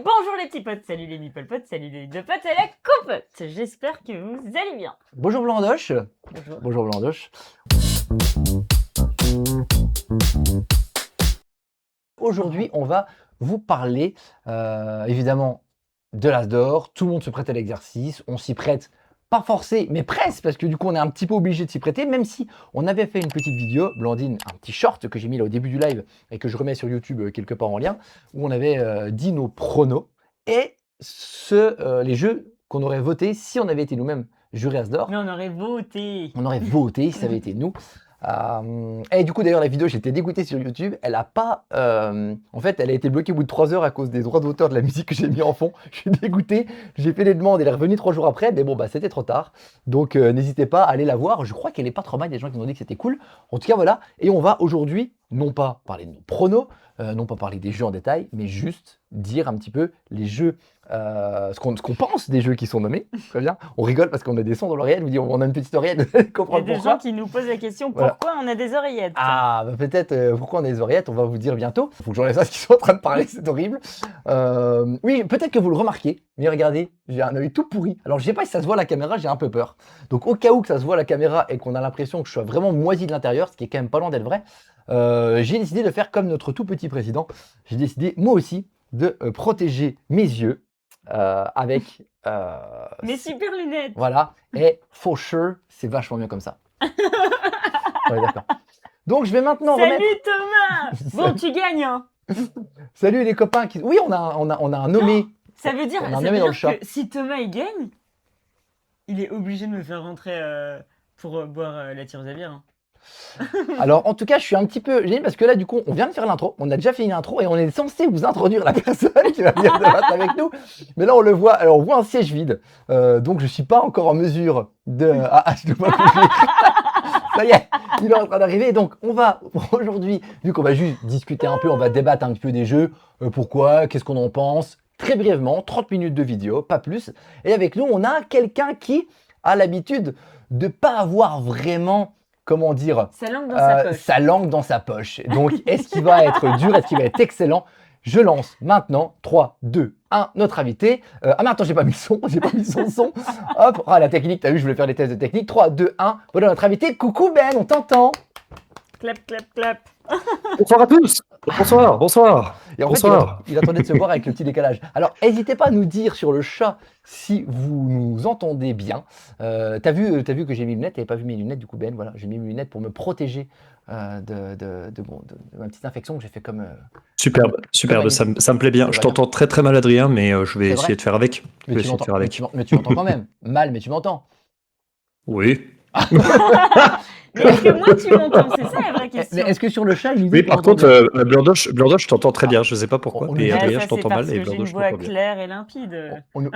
bonjour les petits potes, salut les meeple potes, salut les deux potes et les copotes. J'espère que vous allez bien. Bonjour Blandoche. Bonjour. Bonjour Blandoche. Aujourd'hui, on va vous parler évidemment de l'As d'or. Tout le monde se prête à l'exercice, on s'y prête. Pas forcé, mais presque, parce que du coup, on est un petit peu obligé de s'y prêter, même si on avait fait une petite vidéo, Blandine, un petit short que j'ai mis là au début du live et que je remets sur YouTube quelque part en lien, où on avait dit nos pronos et les jeux qu'on aurait votés si on avait été nous-mêmes jurés As d'or. Mais on aurait voté. On aurait voté si ça avait été nous. Et du coup, d'ailleurs, la vidéo, j'étais dégoûté sur YouTube. Elle a pas. En fait, elle a été bloquée au bout de 3 heures à cause des droits d'auteur de la musique que j'ai mis en fond. Je suis dégoûté. J'ai fait des demandes. Elle est revenue 3 jours après. Mais bon, bah, c'était trop tard. Donc, n'hésitez pas à aller la voir. Je crois qu'elle est pas trop mal. Il y a des gens qui nous ont dit que c'était cool. En tout cas, voilà. Et on va aujourd'hui, non pas parler de nos pronos, non pas parler des jeux en détail, mais juste dire un petit peu les jeux. Ce qu'on pense des jeux qui sont nommés, très bien. On rigole parce qu'on a des sons dans l'oreillette, vous dit on a une petite oreillette, vous allez Il y a comprendre des pourquoi. gens qui nous posent la question Voilà. pourquoi on a des oreillettes. Ah, bah peut-être pourquoi on a des oreillettes, on va vous dire bientôt. Il faut que j'enlève ça, ce qu'ils sont en train de parler, c'est horrible. Oui, peut-être que vous le remarquez, mais regardez, j'ai un œil tout pourri. Alors je sais pas si ça se voit à la caméra, j'ai un peu peur. Donc au cas où que ça se voit à la caméra et qu'on a l'impression que je sois vraiment moisi de l'intérieur, ce qui est quand même pas loin d'être vrai, j'ai décidé de faire comme notre tout petit président. J'ai décidé moi aussi de protéger mes yeux avec Mes super lunettes. voilà, et for sure, c'est vachement mieux comme ça. Ouais, d'accord. Donc je vais maintenant Salut remettre. Thomas. Bon, tu gagnes, hein. Salut les copains qui. Oui, on a un nommé. Ça veut dire, On a un nommé dans le chat. que si Thomas il gagne, il est obligé de me faire rentrer pour boire la tireuse à bière. Hein. Alors en tout cas, je suis un petit peu gêné parce que là, du coup, on vient de faire l'intro. On a déjà fait une intro et on est censé vous introduire la personne qui va venir débattre avec nous. Mais là, on le voit. Alors, on voit un siège vide. Donc, je suis pas encore en mesure de. Ah, je dois pas bouger. Ça y est, il est en train d'arriver. Donc, on va aujourd'hui, vu qu'on va juste discuter un peu, on va débattre un petit peu des jeux. Pourquoi, qu'est-ce qu'on en pense. Très brièvement, 30 minutes de vidéo, pas plus. Et avec nous, on a quelqu'un qui a l'habitude de pas avoir vraiment, comment dire, Sa langue dans sa poche. sa langue dans sa poche. Donc, est-ce qu'il va être dur, est-ce qu'il va être excellent? Je lance maintenant 3, 2, 1, notre invité. Ah mais attends, j'ai pas mis son son. Hop, ah la technique, t'as vu, je voulais faire des tests de technique. 3, 2, 1, voilà notre invité. Coucou Ben, on t'entend. Clap, clap, clap. Bonsoir à tous. Bonsoir, bonsoir. Et en Bonsoir. fait, il attendait de se voir avec le petit décalage. Alors, n'hésitez pas à nous dire sur le chat si vous nous entendez bien. T'as vu que j'ai mis mes lunettes, t'avais pas vu mes lunettes, du coup Ben, voilà, j'ai mis mes lunettes pour me protéger de ma petite infection que j'ai fait comme... Superbe, superbe, ça me plaît bien. Ça Je va bien. t'entends très très mal Adrien, mais je vais C'est essayer vrai de faire avec. Je Mais vais tu essayer de faire avec. m'entends quand même. Mal, mais tu m'entends. Oui. Mais est-ce que moi tu m'entends? C'est ça la vraie question. Mais est-ce que sur le chat, il nous dit Oui, qu'il par m'entend contre, bien Blandoche, je t'entends très bien. Je sais pas pourquoi, On mais nous dit- Adrien, ça, je t'entends c'est mal parce et que j'ai Blandoche, une je voix t'entends bien. claire et limpide. on nous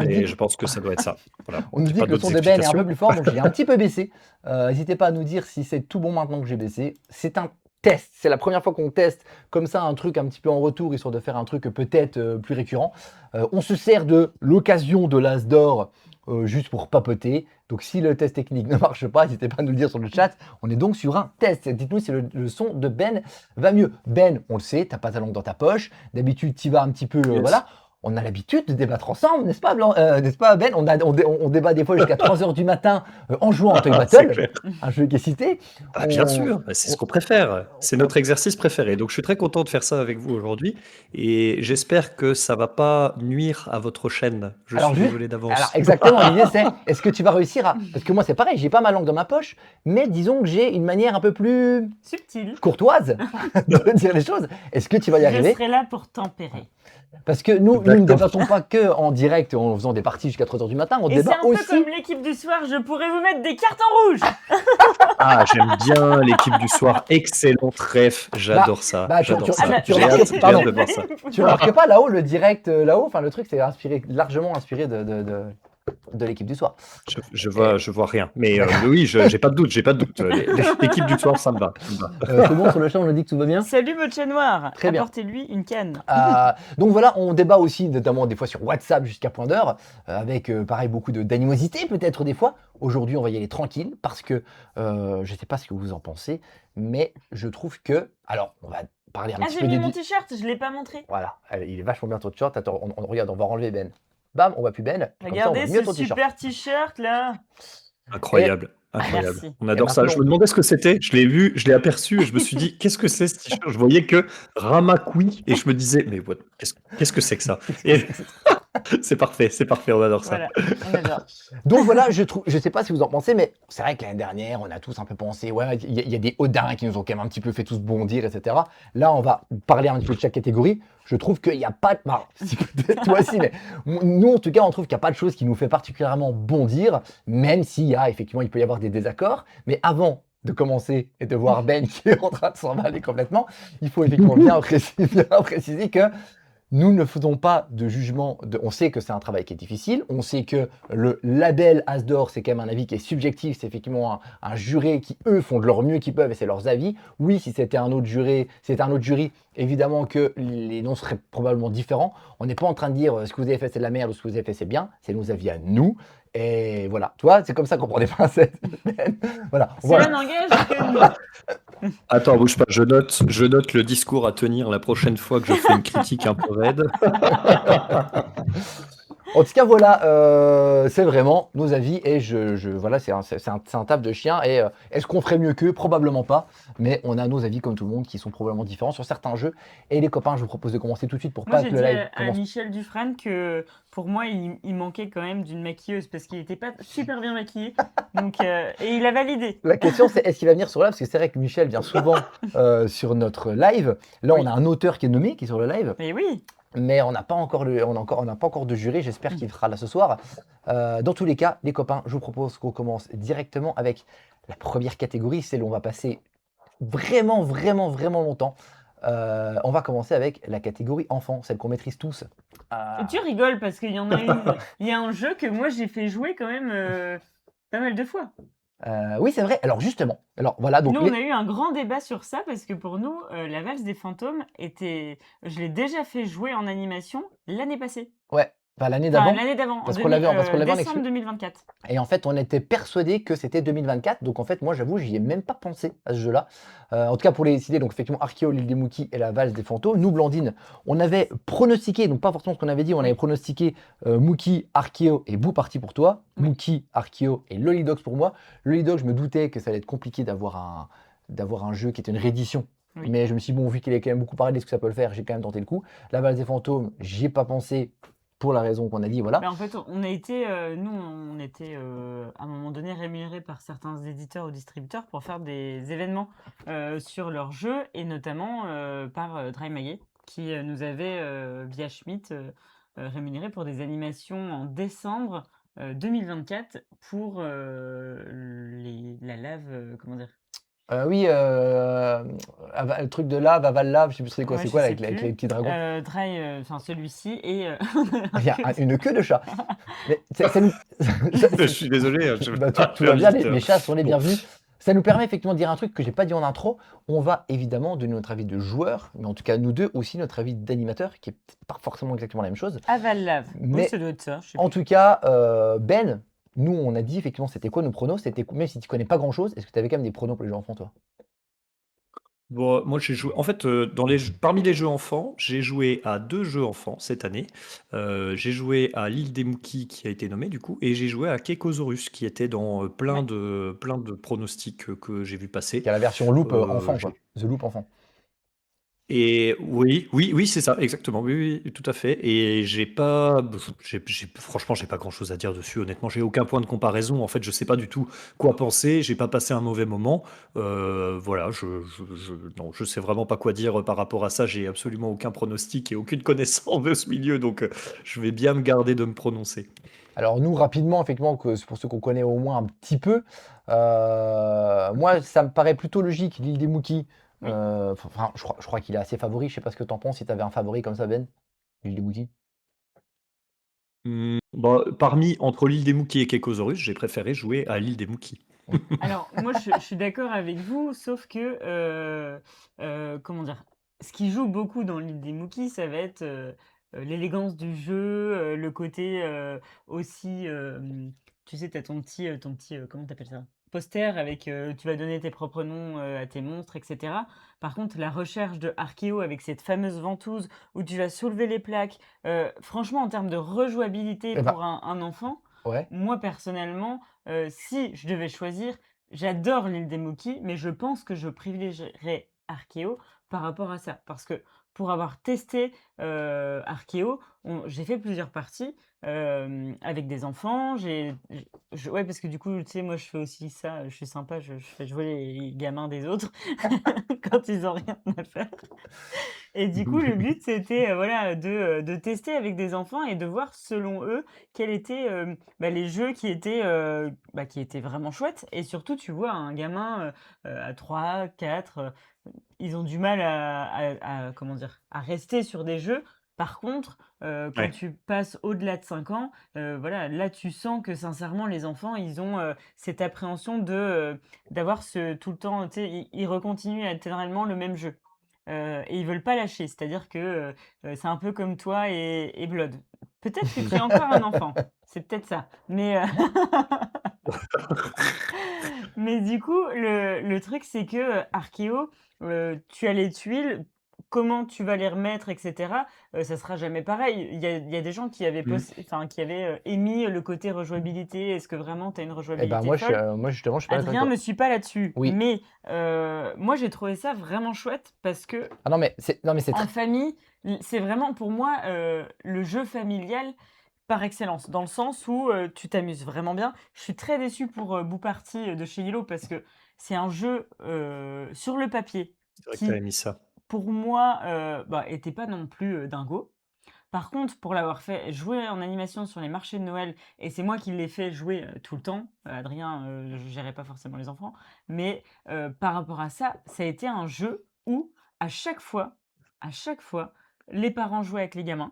dit Et que- je pense que ça doit être ça. Voilà. On nous J'ai dit pas que le d'autres son de Ben est un explications. peu plus fort, donc j'ai un petit peu baissé. N'hésitez pas à nous dire si c'est tout bon maintenant que j'ai baissé. C'est un test, c'est la première fois qu'on teste comme ça un truc un petit peu en retour, histoire de faire un truc peut-être plus récurrent. On se sert de l'occasion de l'As d'or juste pour papoter. Donc si le test technique ne marche pas, n'hésitez pas à nous le dire sur le chat. On est donc sur un test. Dites-nous si le son de Ben va mieux. Ben, on le sait, t'as pas ta langue dans ta poche. D'habitude, tu vas un petit peu, Yes. voilà. On a l'habitude de débattre ensemble, n'est-ce pas, n'est-ce pas Ben? On débat des fois jusqu'à 3h du matin en jouant à Toy C'est Battle, clair. un jeu qui est cité. Ah, bien sûr, c'est ce qu'on préfère. C'est notre exercice préféré. Donc, je suis très content de faire ça avec vous aujourd'hui. Et j'espère que ça va pas nuire à votre chaîne. Je suis désolé Alors d'avance. exactement, l'idée c'est, est-ce que tu vas réussir à... Parce que moi c'est pareil, j'ai pas ma langue dans ma poche, mais disons que j'ai une manière un peu plus Subtil. courtoise de dire les choses. Est-ce que tu vas y Je arriver? serai là pour tempérer. Parce que nous ne D'accord. débattons pas que en direct en faisant des parties jusqu'à 3h du matin, on Et c'est débat un peu aussi... comme l'équipe du soir, je pourrais vous mettre des cartons rouges. Ah, j'aime bien l'équipe du soir. Excellent trèfle. J'adore ça. bah, J'adore tu- ça. tu J'ai remarques- hâte, j'ai pardon. hâte de voir ça. Tu remarques pas là-haut, le direct là-haut, enfin le truc c'est largement inspiré de l'équipe du soir. Je vois rien. Mais oui, j'ai pas de doute. L'équipe du soir, ça me va. C'est bon, sur le chat on nous dit que tout va bien. Salut Moche Noir, Très bien. apportez-lui une canne. Donc voilà, on débat aussi notamment des fois sur WhatsApp jusqu'à point d'heure, avec pareil beaucoup d'animosité peut-être des fois. Aujourd'hui on va y aller tranquille parce que je sais pas ce que vous en pensez, mais je trouve que, alors on va parler un Ah, petit j'ai peu mis des... mon t-shirt, je l'ai pas montré. Voilà, il est vachement bien ton t-shirt. Attends, regarde, on va enlever Ben. Bam, on voit plus Ben. Et comme ça, on voit Regardez mieux ce ton t-shirt. super t-shirt là. Et, Incroyable, incroyable. Merci. On et adore ça. Je maintenant, me demandais ce que c'était. Je l'ai vu, je l'ai aperçu et je me suis dit, qu'est-ce que c'est ce t-shirt? Je voyais que Ramakui et je me disais, mais qu'est-ce que c'est que ça? qu'est-ce que Et c'est que c'est c'est parfait, on adore ça. Voilà, on adore. Donc voilà, je sais pas si vous en pensez, mais c'est vrai que l'année dernière, on a tous un peu pensé, ouais, il y a des Odins qui nous ont quand même un petit peu fait tous bondir, etc. Là, on va parler un petit peu de chaque catégorie. Je trouve qu'il n'y a pas de... bah, si peut-être toi aussi, mais nous, en tout cas, on trouve qu'il n'y a pas de chose qui nous fait particulièrement bondir, même s'il y a, effectivement, il peut y avoir des désaccords. Mais avant de commencer et de voir Ben qui est en train de s'emballer complètement, il faut effectivement bien préciser que nous ne faisons pas de jugement. On sait que c'est un travail qui est difficile. On sait que le label As d'or, c'est quand même un avis qui est subjectif. C'est effectivement un jury qui, eux, font de leur mieux qu'ils peuvent et c'est leurs avis. Oui, si c'était un autre jury, évidemment que les noms seraient probablement différents. On n'est pas en train de dire ce que vous avez fait c'est de la merde ou ce que vous avez fait c'est bien. C'est nos avis à nous. Et voilà. Tu vois, c'est comme ça qu'on prend des pincettes. Voilà. Cela n'engage que nous. Attends, bouge pas, je note le discours à tenir la prochaine fois que je fais une critique un peu raide. En tout cas, voilà, c'est vraiment nos avis et voilà, c'est un taf de chien. Et est-ce qu'on ferait mieux qu'eux? Probablement pas, mais on a nos avis comme tout le monde qui sont probablement différents sur certains jeux. Et les copains, je vous propose de commencer tout de suite pour Moi, pas j'ai que le dit live à commence. Michel Dufresne que pour moi, il manquait quand même d'une maquilleuse parce qu'il n'était pas super bien maquillé. Donc, et il a validé. La question, c'est est-ce qu'il va venir sur le live? Parce que c'est vrai que Michel vient souvent sur notre live. Là, Oui. on a un auteur qui est nommé, qui est sur le live. Mais oui. Mais on n'a pas encore on n'a pas encore de jury. J'espère qu'il sera là ce soir. Dans tous les cas, les copains, je vous propose qu'on commence directement avec la première catégorie, celle où on va passer vraiment, vraiment, vraiment longtemps. On va commencer avec la catégorie enfant, celle qu'on maîtrise tous. Et tu rigoles parce qu'il y en a il y a un jeu que moi j'ai fait jouer quand même pas mal de fois. Oui, c'est vrai. Alors justement, alors voilà, donc Nous, on a eu un grand débat sur ça parce que pour nous, la valse des fantômes était. Je l'ai déjà fait jouer en animation l'année passée. ouais, enfin, l'année Enfin, d'avant, l'année d'avant, en parce qu'on l'avait en décembre exclu. 2024. Et en fait, on était persuadé que c'était 2024. Donc en fait, moi, j'avoue, j'y ai même pas pensé à ce jeu-là. En tout cas, pour les décider, donc effectivement, Archéo, l'île des Mookies et la valse des fantômes. Nous, Blandine, on avait pronostiqué, donc pas forcément ce qu'on avait dit, on avait pronostiqué Mookie, Archéo et Bou parti pour toi. Oui. Mookie, Archéo et Lolidox pour moi. Lolidox, je me doutais que ça allait être compliqué d'avoir un jeu qui était une réédition. Oui. Mais je me suis dit, bon, vu qu'il est quand même beaucoup parlé de ce que ça peut le faire, j'ai quand même tenté le coup. La valse des fantômes, j'y ai pas pensé pour la raison qu'on a dit, voilà. Bah, en fait, on a été, nous, on était à un moment donné rémunérés par certains éditeurs ou distributeurs pour faire des événements sur leurs jeux et notamment par Dry Maguet qui nous avait via Schmitt rémunérés pour des animations en décembre 2024 pour la lave, comment dire? Oui, le truc de lave, aval lave, je sais plus c'est quoi, Ouais, c'est je quoi sais avec les plus. petits dragons? Dry, enfin celui-ci et Il y a une queue de chat. Mais ça nous... Je suis désolé, je Bah, vais tout, pas tout faire va bien, vite. les chats sont les Bon. bienvenus. Ça nous permet effectivement de dire un truc que j'ai pas dit en intro. On va évidemment donner notre avis de joueur, mais en tout cas nous deux aussi notre avis d'animateur, qui est pas forcément exactement la même chose. Aval lave. Oui, Mais ça doit être ça. Je sais en plus. tout cas, Ben, nous on a dit effectivement c'était quoi nos pronos, même si tu connais pas grand chose, est-ce que tu avais quand même des pronos pour les jeux enfants toi? Bon, moi j'ai joué. En fait, parmi les jeux enfants, j'ai joué à 2 jeux enfants cette année. J'ai joué à l'île des Mookies qui a été nommée du coup, et j'ai joué à Kekosaurus qui était dans Ouais. plein de pronostics que j'ai vu passer. Il y a la version loop enfant J'ai- quoi, The Loop enfant. Et oui, c'est ça, exactement. Oui, oui, tout à fait. Et franchement, j'ai pas grand-chose à dire dessus. Honnêtement, j'ai aucun point de comparaison. En fait, je sais pas du tout quoi penser. J'ai pas passé un mauvais moment. Voilà, non, je sais vraiment pas quoi dire par rapport à ça. J'ai absolument aucun pronostic et aucune connaissance de ce milieu, donc je vais bien me garder de me prononcer. Alors nous, rapidement, effectivement, que c'est pour ceux qu'on connaît au moins un petit peu, moi, ça me paraît plutôt logique, l'île des Mookies. Oui. Enfin, je crois qu'il est assez favori. Je sais pas ce que t'en penses, si t'avais un favori comme ça, Ben, l'île des Mookies. Bah, entre l'île des Mookies et Kekosaurus, j'ai préféré jouer à l'île des Mookies. Alors, moi, je suis d'accord avec vous, sauf que, comment dire? Ce qui joue beaucoup dans l'île des Mookies, ça va être l'élégance du jeu, le côté aussi. Tu sais, t'as ton petit, comment t'appelles ça? poster avec, tu vas donner tes propres noms, à tes monstres et cetera. Par contre, la recherche de Archéo avec cette fameuse ventouse où tu vas soulever les plaques, franchement en termes de rejouabilité Eh ben, pour un enfant, ouais. moi personnellement, si je devais choisir, j'adore l'île des Moki, mais je pense que je privilégierais Archéo par rapport à ça. Parce que pour avoir testé, Archéo, j'ai fait plusieurs parties, avec des enfants. Ouais, parce que du coup, tu sais, moi, je fais aussi ça, je suis sympa, je fais jouer les gamins des autres quand ils ont rien à faire. Et du coup, le but, c'était, voilà, de tester avec des enfants et de voir selon eux quels étaient, les jeux qui étaient vraiment chouettes et surtout, tu vois, un gamin, à 3, 4, ils ont du mal comment dire? À rester sur des jeux. Par contre, quand Ouais. tu passes au-delà de 5 ans, voilà, là, tu sens que sincèrement les enfants, ils ont, cette appréhension d'avoir ce tout le temps, tu sais, ils recontinuent éternellement le même jeu. Et ils veulent pas lâcher. C'est-à-dire que, c'est un peu comme toi et Blood. Peut-être que tu es encore un enfant, c'est peut-être ça. Mais, mais du coup, le truc, c'est que, Archéo, tu as les tuiles, comment tu vas les remettre et cetera, ça sera jamais pareil. Il y a des gens qui avaient Mmh. émis le côté rejouabilité. Est-ce que vraiment tu as une Eh ben, rejouabilité folle? moi, justement, je suis pas d'accord avec Adrien toi. me suit pas là-dessus, Oui. mais, moi j'ai trouvé ça vraiment chouette parce que Ah non, mais c'est en très. famille, c'est vraiment pour moi, le jeu familial par excellence. Dans le sens où, tu t'amuses vraiment bien. Je suis très déçue pour, Boo Party, de chez Lilo parce que c'est un jeu, sur le papier C'est vrai que tu qui, avais mis ça. pour moi, était pas non plus, dingo. Par contre, pour l'avoir fait jouer en animation sur les marchés de Noël et c'est moi qui l'ai fait jouer, tout le temps, Adrien, je gérais pas forcément les enfants, mais par rapport à ça, ça a été un jeu où à chaque fois à chaque fois, les parents jouaient avec les gamins,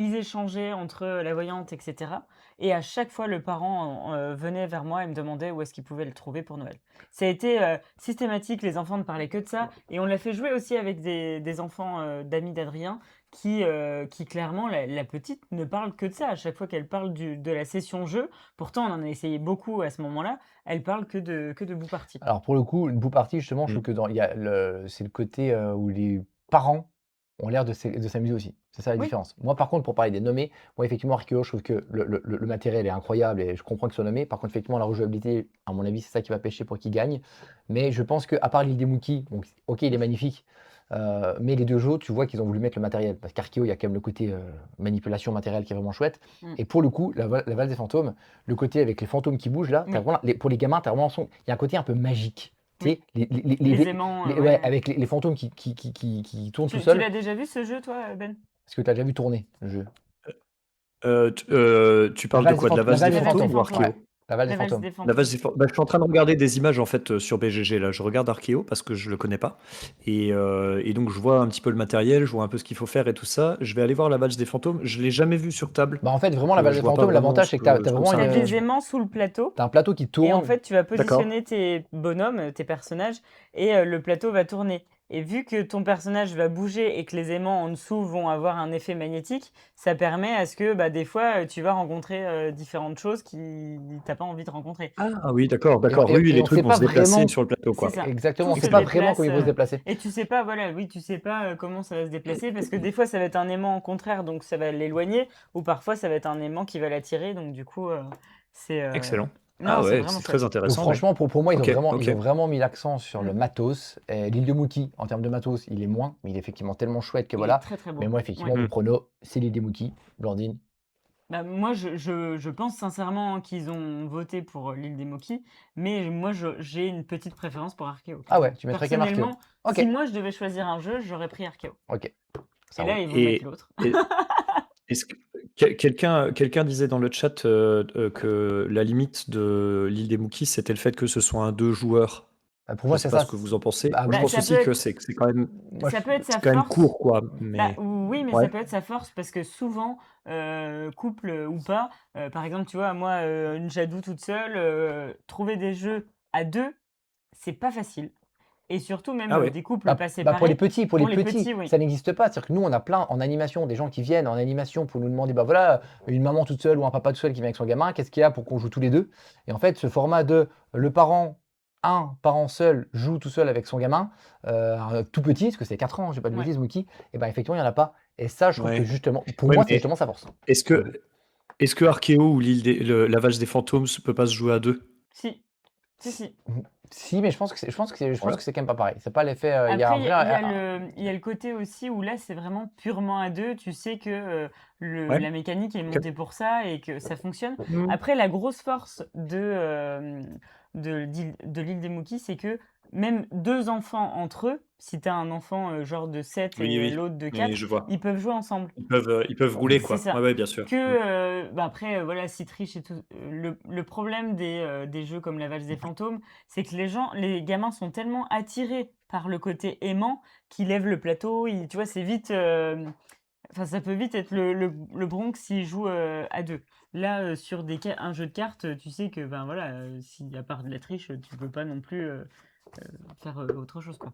ils échangeaient entre la voyante et cetera et à chaque fois le parent, venait vers moi et me demandait où est-ce qu'il pouvait le trouver pour Noël. Ça a été, systématique, les enfants ne parlaient que de ça et on l'a fait jouer aussi avec des enfants, d'amis d'Adrien qui clairement la petite ne parle que de ça. À chaque fois qu'elle parle de la session jeu, pourtant on en a essayé beaucoup à ce moment-là, elle parle que de Bout Party. Alors pour le coup, une Boo Party, justement, je Mmh. trouve que c'est le côté, où les parents ont l'air de s'amuser aussi. C'est ça la Oui, différence. Moi, par contre, pour parler des nommés, moi, effectivement, Archéo, je trouve que le matériel est incroyable et je comprends qu'ils soient nommés. Par contre, effectivement, la rejouabilité, à mon avis, c'est ça qui va pêcher pour qu'ils gagnent. Mais je pense qu'à part l'île des Mookies, donc OK, il est magnifique, mais les 2 jeux, tu vois qu'ils ont voulu mettre le matériel. Parce qu'Archéo, il y a quand même le côté, manipulation matérielle qui est vraiment chouette. mmh, Et pour le coup, la valse des fantômes, le côté avec les fantômes qui bougent là, tu oui, vraiment pour les gamins, tu vraiment il y a un côté un peu magique. Tu sais, oui. Les aimants, ouais, ouais. avec les fantômes qui tournent tout Tu seuls. l'as déjà vu ce jeu toi, Ben? Est-ce que tu as déjà vu tourner le jeu? Tu parles de quoi? De la La valse valse des des La valse des fantômes, fantômes ou fantômes. ouais, Archéo? la valse des La valse fantômes. des La valse fantômes. des fan bah, je suis en train de regarder des images en fait, sur BGG là. Je regarde Archéo parce que je le connais pas et donc je vois un petit peu le matériel, je vois un peu ce qu'il faut faire et tout ça. Je vais aller voir la valse des fantômes. Je l'ai jamais vu sur table, Bah, en fait, vraiment donc la valse je des vois pas fantômes, vraiment l'avantage ce c'est que que tu as ce que vraiment ça Tu as une, des implique. aimants sous le plateau tu un plateau qui et en tourne. fait, tu vas D'accord. positionner tes bonhommes, tes personnages et le plateau va tourner et vu que ton personnage va bouger et que les aimants en dessous vont avoir un effet magnétique, ça permet à ce que, des fois, tu vas rencontrer, différentes choses qui tu pas envie de rencontrer. Ah oui, d'accord, Et on d'accord. Oui, oui, et les on sait trucs vont pas se déplacer vraiment sur le plateau, C'est quoi. ça. exactement, Tout on se sait pas vraiment comment déplace, ils vont se déplacer. et tu sais pas, voilà, oui, tu sais pas, comment ça va se déplacer parce que des fois, ça va être un aimant contraire, donc ça va l'éloigner ou parfois ça va être un aimant qui va l'attirer, donc du coup, c'est, Excellent. Ah non, c'est ouais, vraiment c'est très chouette. Donc intéressant, ouais. franchement, pour moi, OK, ils OK. ont vraiment mis l'accent sur le Mmh. matos. L'île de Mookie, en termes de matos, il est moins, mais il est effectivement tellement chouette que Il est voilà. très, très Mais beau. moi, Ouais. effectivement, mon Mmh. prono, c'est l'île des Mookies. Blandine. Moi, je pense sincèrement qu'ils ont voté pour, l'île des Moki, mais moi, j'ai une petite préférence pour Archéo, Ah ouais, clairement. tu mettrais quand même Archéo. Personnellement, si OK, moi, je devais choisir un jeu, j'aurais pris Archéo OK, et ça là, roule. ils vont mettre Et l'autre. et est-ce que quelqu'un disait dans le chat, que la limite de l'île des Mookies, c'était le fait que ce soit un 2 joueurs. Pour Je moi, sais c'est pas ça. ce que vous en pensez. Bah, Moi, je Bah, pense ça peut aussi que être c'est quand même moi, ça peut être sa c'est quand même force. court, quoi, mais Oui, mais ça ouais. peut être sa force parce que souvent, couple, ou pas, par exemple, tu vois, moi, une Jadou toute seule, trouver des jeux à 2, c'est pas facile. et surtout même Ah ouais. des couples Bah, pas pour les séparés. petits, Pour les petits, oui. ça n'existe pas. C'est-à-dire que nous, on a plein en animation, des gens qui viennent en animation pour nous demander, bah voilà, une maman toute seule ou un papa tout seul qui vient avec son gamin, qu'est-ce qu'il y a pour qu'on joue tous les deux? Et en fait, ce format de un parent seul joue tout seul avec son gamin, tout petit, parce que c'est 4 ans, j'ai pas de Ouais. bêtises, Mookie, et ben effectivement, il y en a pas. Et ça, je trouve que Ouais. justement, pour Ouais, moi, c'est mais justement sa force. est-ce Pour le coup. que est-ce que Archéo ou la Valse des fantômes ne peut pas se jouer à deux? Si, si, si. Mmh. Si, mais je pense Voilà. que c'est quand même pas pareil. C'est pas l'effet, il y a un Après, vrai, il y a le côté aussi où là, c'est vraiment purement à 2. Tu sais que, Ouais. la mécanique est OK. montée pour ça et que ça fonctionne. Mmh. Après, la grosse force de l'île des Moukis, c'est que même 2 enfants entre eux, si tu as un enfant, genre de 7 Oui, et oui. l'autre de Oui, 4, je vois. ils peuvent jouer ensemble. Ils peuvent rouler, C'est quoi. Ouais, ça. ouais, bien sûr. Mmh. Que, bah, après, voilà, s'ils trichent et tout, le problème des jeux comme la Valse des fantômes, c'est que les gamins sont tellement attirés par le côté aimant qu'ils lèvent le plateau, ils tu vois, c'est vite, enfin, ça peut vite être le Bronx s'ils jouent, à 2. Là, sur un jeu de cartes, tu sais que, ben, voilà, si à part de la triche, tu peux pas non plus, faire, autre chose, quoi.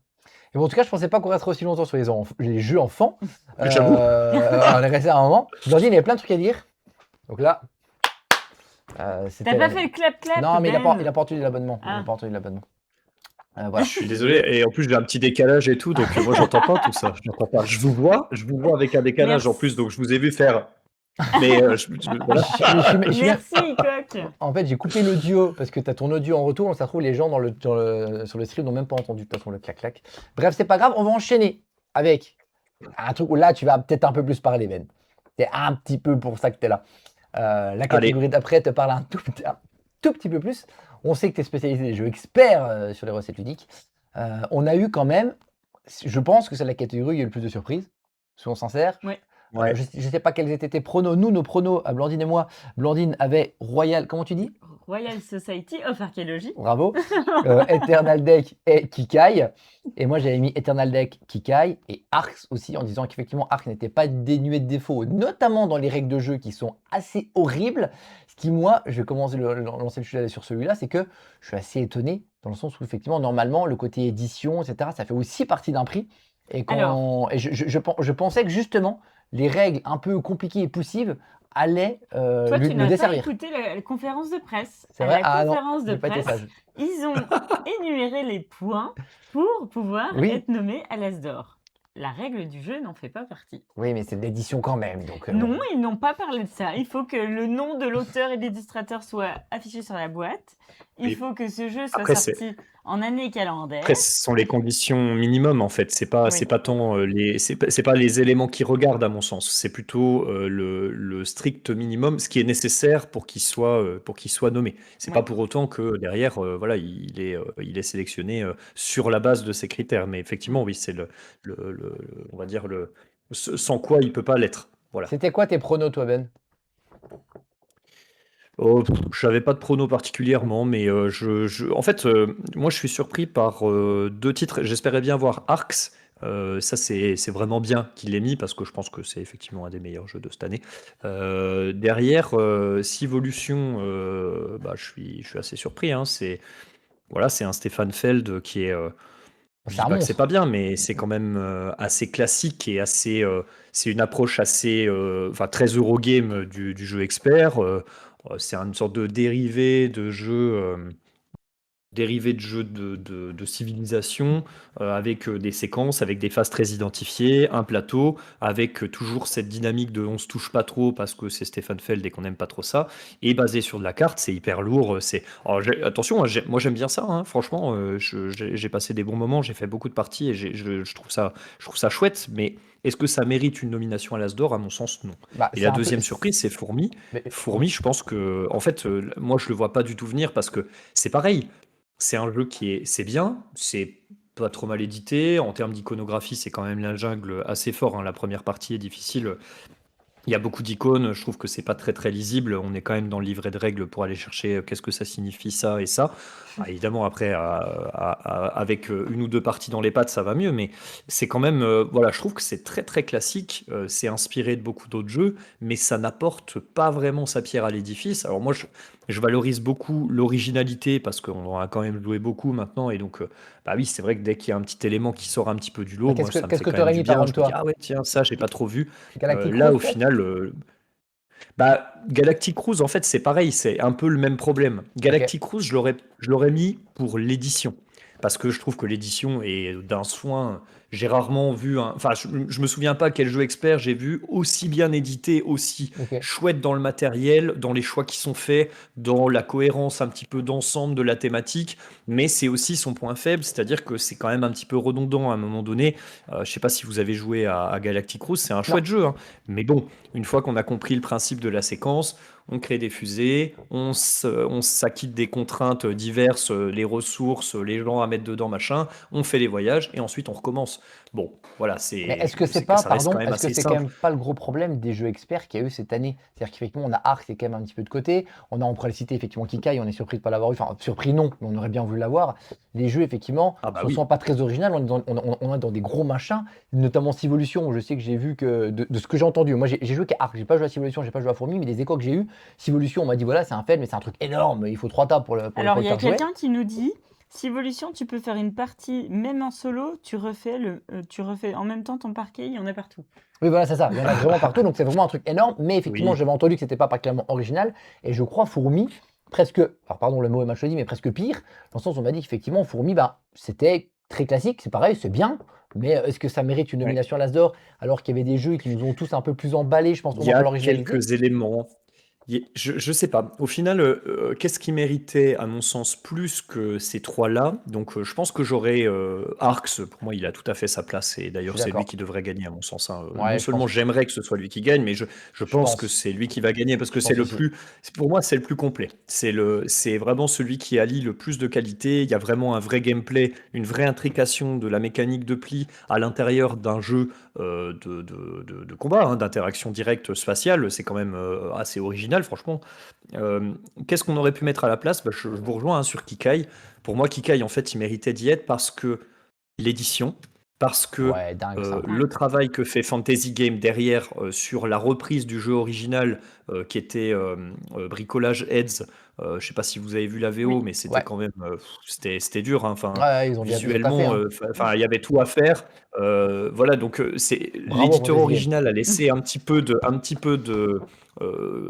Et bon, en tout cas, je pensais pas qu'on resterait aussi longtemps sur les jeux enfants. J'avoue. On est resté à un moment. Blandine, il y avait plein de trucs à dire. Donc là, Tu c'était pas fait le clap clap, non, mais il a Ben! pas entendu l'abonnement. Il a Ah. pas entendu l'abonnement. Je Voilà. suis désolé et en plus j'ai un petit décalage et tout, donc moi j'entends pas tout ça, j'entends pas. Je vous vois avec un décalage en plus, Merci. donc je vous ai vu faire mais voilà. Je suis même Merci, coq! en fait, j'ai coupé l'audio parce que tu as ton audio en retour. Ça se trouve, les gens sur le stream n'ont même pas entendu de toute façon le clac-clac. Bref, c'est pas grave. On va enchaîner avec un truc où là, tu vas peut-être un peu plus parler, Ben. C'est un petit peu pour ça que tu es là. La Allez, catégorie d'après te parle un tout petit peu plus. On sait que tu es spécialisé des jeux experts sur les recettes ludiques. On a eu quand même, je pense que c'est la catégorie où il y a eu le plus de surprises, soyons sincères. Ouais. ouais. Je ne sais pas quels étaient tes pronos. Nous, nos pronos, à Blandine et moi, Blandine avait Royal, comment tu dis? Royal Society of Archaeology. Bravo. Eternal Deck et Kikai. Et moi, j'avais mis Eternal Deck, Kikai et Arx aussi, en disant qu'effectivement, Arx n'était pas dénué de défauts, notamment dans les règles de jeu qui sont assez horribles. Ce qui, moi, je vais commencer lancer le sujet sur celui-là, c'est que je suis assez étonné, dans le sens où, effectivement, normalement, le côté édition, etc., ça fait aussi partie d'un prix. Et, Alors, je pensais que, justement, les règles un peu compliquées et poussives allaient toi, tu le n'as pas desservir. écouté la conférence de presse. C'est À vrai? la Ah non, conférence de j'ai pas été presse, sage. ils ont énuméré les points pour pouvoir Oui, être nommés à l'As d'or. La règle du jeu n'en fait pas partie. oui, mais c'est de l'édition quand même, donc Non, ils n'ont pas parlé de ça. Il faut que le nom de l'auteur et de l'illustrateur soit affiché sur la boîte. Il Et faut que ce jeu soit après c'est sorti en année calendaire. après ce sont les conditions minimum en fait, c'est Oui, pas tant, c'est pas les éléments qui regardent à mon sens, c'est plutôt, le strict minimum, ce qui est nécessaire pour qu'il soit nommé. C'est pas ouais. pour autant que derrière, voilà, il est sélectionné, sur la base de ces critères. Mais Mm. effectivement, oui, c'est on va dire sans quoi il peut pas l'être. Voilà. c'était quoi tes pronos, toi, Ben? Oh, j'avais pas de prono particulièrement, mais en fait, moi je suis surpris par 2 titres. J'espérais bien voir Arx. Ça, c'est vraiment bien qu'il l'ait mis parce que je pense que c'est effectivement un des meilleurs jeux de cette année. Derrière, Civolution, bah, je suis assez surpris, hein. Voilà, c'est un Stéphane Feld qui est, je C'est dis un pas que c'est monstre. pas bien, mais c'est quand même assez classique et c'est une approche assez, enfin très Eurogame du jeu expert. C'est une sorte de dérivé de jeu de civilisation, avec des séquences, avec des phases très identifiées, un plateau, avec toujours cette dynamique de on se touche pas trop parce que c'est Stéphane Feld et qu'on n'aime pas trop ça, et basé sur de la carte, c'est hyper lourd. Alors, attention, hein, moi j'aime bien ça, hein, franchement, j'ai passé des bons moments, j'ai fait beaucoup de parties et je trouve ça chouette, mais est-ce que ça mérite une nomination à l'As d'or? À mon sens, non. Bah, Et c'est la un peu. deuxième surprise, c'est Fourmi. Oui. Fourmi, je pense que, en fait, moi je le vois pas du tout venir parce que c'est pareil. C'est un jeu c'est bien, c'est pas trop mal édité. En termes d'iconographie, c'est quand même la jungle assez fort, hein. La première partie est difficile. Il y a beaucoup d'icônes, je trouve que c'est pas très très lisible. On est quand même dans le livret de règles pour aller chercher qu'est-ce que ça signifie ça et ça. Ah, évidemment, après, avec une ou deux parties dans les pattes, ça va mieux, mais c'est quand même, voilà, je trouve que c'est très très classique. C'est inspiré de beaucoup d'autres jeux, mais ça n'apporte pas vraiment sa pierre à l'édifice. Alors moi, je valorise beaucoup l'originalité parce qu'on en a quand même joué beaucoup maintenant, et donc, bah oui, c'est vrai que dès qu'il y a un petit élément qui sort un petit peu du Mais lot, moi, ça me qu'est-ce fait que quand tu même aurais du mis par bien. Je exemple me dis, toi? ah ouais, tiens, ça, j'ai pas trop vu. Galactic Là, Cruise au peut-être? final, bah, Galactic Cruise, en fait, c'est pareil, c'est un peu le même problème. Ok. Galactic Cruise, je l'aurais mis pour l'édition. Parce que je trouve que l'édition est d'un soin. J'ai rarement vu un. Enfin, je me souviens pas quel jeu expert j'ai vu aussi bien édité, aussi Ok. chouette dans le matériel, dans les choix qui sont faits, dans la cohérence un petit peu d'ensemble de la thématique. Mais c'est aussi son point faible, c'est-à-dire que c'est quand même un petit peu redondant à un moment donné. Je sais pas si vous avez joué à Galactic Cruise, c'est un Non. chouette jeu, hein. Mais bon, une fois qu'on a compris le principe de la séquence, on crée des fusées, on s'acquitte des contraintes diverses, les ressources, les gens à mettre dedans, machin, on fait les voyages et ensuite on recommence. Bon, voilà, Mais est-ce que c'est que pas, ça reste quand pardon, même est-ce que assez c'est quand simple. même pas le gros problème des jeux experts qu'il y a eu cette année? C'est-à-dire qu'effectivement, on a Ark, c'est quand même un petit peu de côté. On pourrait le citer effectivement Kikai, on est surpris de ne pas l'avoir eu. Enfin, surpris non, mais on aurait bien voulu l'avoir. Les jeux, effectivement, Ah bah se sont oui, pas très originaux. On est dans des gros machins, notamment Civolution. Je sais que j'ai vu que, de ce que j'ai entendu, moi j'ai joué qu'à Ark, j'ai pas joué à Civolution, j'ai pas joué à Fourmi, mais des échos que j'ai eu, Civolution, on m'a dit voilà, c'est un fait, mais c'est un truc énorme, il faut 3 tables Alors, pour il le y a faire jouer. quelqu'un qui nous dit, Civolution, tu peux faire une partie, même en solo, tu refais en même temps ton parquet, il y en a partout. Oui, voilà, c'est ça. Il y en a vraiment partout, donc c'est vraiment un truc énorme. Mais effectivement, oui. j'avais entendu que c'était pas particulièrement original. Et je crois Fourmi, presque, alors pardon, le mot est mal choisi, mais presque pire, dans le sens où on m'a dit qu'effectivement, Fourmi, bah, c'était très classique, c'est pareil, c'est bien. Mais est-ce que ça mérite une Ouais. nomination à l'As d'Or alors qu'il y avait des jeux qui nous ont tous un peu plus emballés, je pense, Il au y moins pour a l'originalité? quelques éléments. Je sais pas. Au final, qu'est-ce qui méritait, à mon sens, plus que ces trois-là? Donc, je pense que j'aurais Arx. Pour moi, il a tout à fait sa place. Et Je suis d'ailleurs, c'est lui d'accord. qui devrait gagner, à mon sens, hein. Non Ouais, seulement je j'aimerais que ce soit lui qui gagne, mais je pense que pense. c'est lui qui va gagner parce que Je c'est pense le aussi. plus. Pour moi, c'est le plus complet. C'est vraiment celui qui allie le plus de qualité. Il y a vraiment un vrai gameplay, une vraie intrication de la mécanique de pli à l'intérieur d'un jeu de combat, hein, d'interaction directe spatiale. C'est quand même assez original, franchement. Euh, Qu'est-ce qu'on aurait pu mettre à la place? Bah, je vous rejoins, hein, sur Kikai. Pour moi, Kikai, en fait, il méritait d'y être parce que l'édition, parce que Ouais, dingue ça. Ouais. le travail que fait Fantasy Game derrière, sur la reprise du jeu original, qui était Bricolage Heads. Je sais pas si vous avez vu la VO, Oui. mais c'était Ouais. quand même, c'était dur, hein. Ouais, Enfin, ouais, ils ont bien fait, visuellement, hein. enfin, il y avait tout à faire. Voilà, donc c'est Bravo l'éditeur Fantasy Game. original a laissé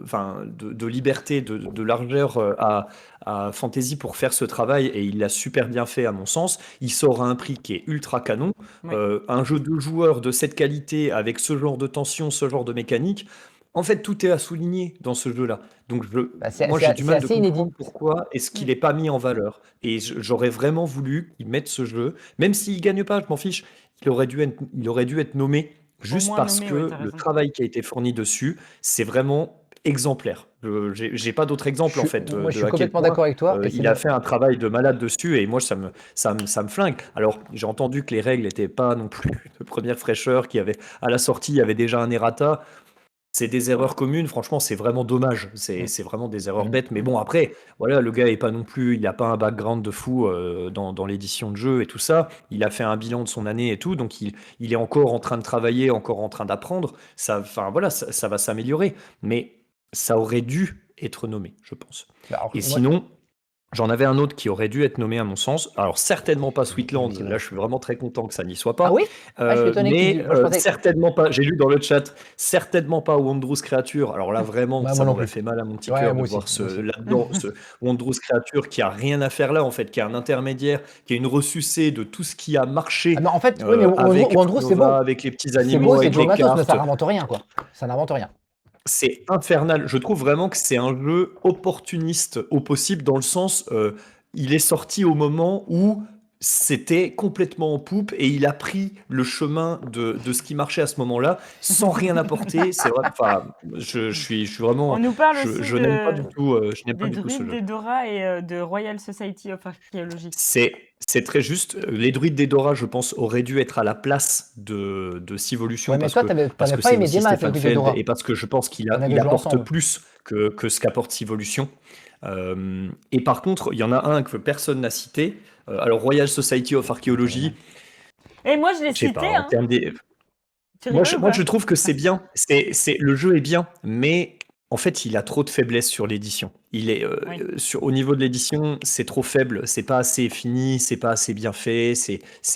enfin, de liberté, de largeur, à Fantasy pour faire ce travail, et il l'a super bien fait, à mon sens. Il sort à un prix qui est ultra canon. Oui. Un jeu de joueurs de cette qualité, avec ce genre de tension, ce genre de mécanique, en fait, tout est à souligner dans ce jeu-là. Donc, Bah, moi, j'ai du c'est mal de assez inédit. comprendre pourquoi est-ce qu'il Mm. n'est pas mis en valeur. Et j'aurais vraiment voulu qu'il mette ce jeu, même s'il gagne pas, je m'en fiche. Il aurait dû être nommé, Au juste moins parce nommé, ouais, que t'as le raison. travail qui a été fourni dessus, c'est vraiment exemplaire. J'ai pas d'autre exemple, en fait, Moi, je de suis à quel complètement point d'accord avec toi. Et c'est il a même, fait un travail de malade dessus, et moi, ça me flingue. Alors, j'ai entendu que les règles n'étaient pas non plus de première fraîcheur, à la sortie, il y avait déjà un errata. C'est des erreurs communes, franchement, c'est vraiment dommage. C'est Mm, c'est vraiment des erreurs mm. bêtes. Mais bon, après, voilà, le gars est pas non plus, il n'a pas un background de fou dans l'édition de jeu et tout ça. Il a fait un bilan de son année et tout, donc il est encore en train de travailler, encore en train d'apprendre. Enfin voilà, ça va s'améliorer. Mais ça aurait dû être nommé, je pense. Bah, alors, Et moi, sinon, j'en avais un autre qui aurait dû être nommé, à mon sens. Alors, certainement pas Sweetland. Là, dis-moi. je suis vraiment très content que ça n'y soit Ah pas. oui? Ah, je suis étonné que tu dis. Mais Moi, je pensais. certainement pas, j'ai lu dans le chat, certainement pas Wondrous Creature. Alors là, vraiment, Bah, ça moi non m'aurait plus. fait mal à mon petit Ouais, cœur moi de aussi. voir Moi aussi. là-dedans ce Wondrous Creature qui a rien à faire là, en fait, qui est un intermédiaire, qui est une ressucée de tout ce qui a Ah, marché mais en fait, oui, mais avec Wondrous, c'est Nova, beau. avec les petits C'est beau, animaux, c'est avec du beau les matos, mais ça cartes. n'invente rien, quoi. Ça n'invente rien. C'est infernal. Je trouve vraiment que c'est un jeu opportuniste au possible, dans le sens, il est sorti au moment où c'était complètement en poupe, et il a pris le chemin de ce qui marchait à ce moment-là sans rien apporter. C'est vrai, enfin, je suis On vraiment, nous parle je, aussi je n'aime pas du tout, je n'aime pas des du tout ce druides jeu. d'Edora et de Royal Society of Archaeology. C'est C'est très juste. Les druides d'Edora, je pense, auraient dû être à la place de Civolution Ouais, mais toi, parce t'avais que pas c'est aimé aussi Demas, le Stéphane truc Feld d'Edora. et parce que je pense On avait il joué apporte ensemble. plus que ce qu'apporte Civolution. Et par contre, il y en a un que personne n'a cité. Alors, Royal Society of C'est vrai. Archaeology, Et moi, je l'ai je sais cité, pas, en hein. termes des, Tu rigoles ou moi, je pas? trouve que c'est bien. Le jeu est bien, mais en fait, il a trop de faiblesses sur l'édition. Oui. Au niveau de l'édition, c'est trop faible. C'est pas assez fini, c'est pas assez bien fait.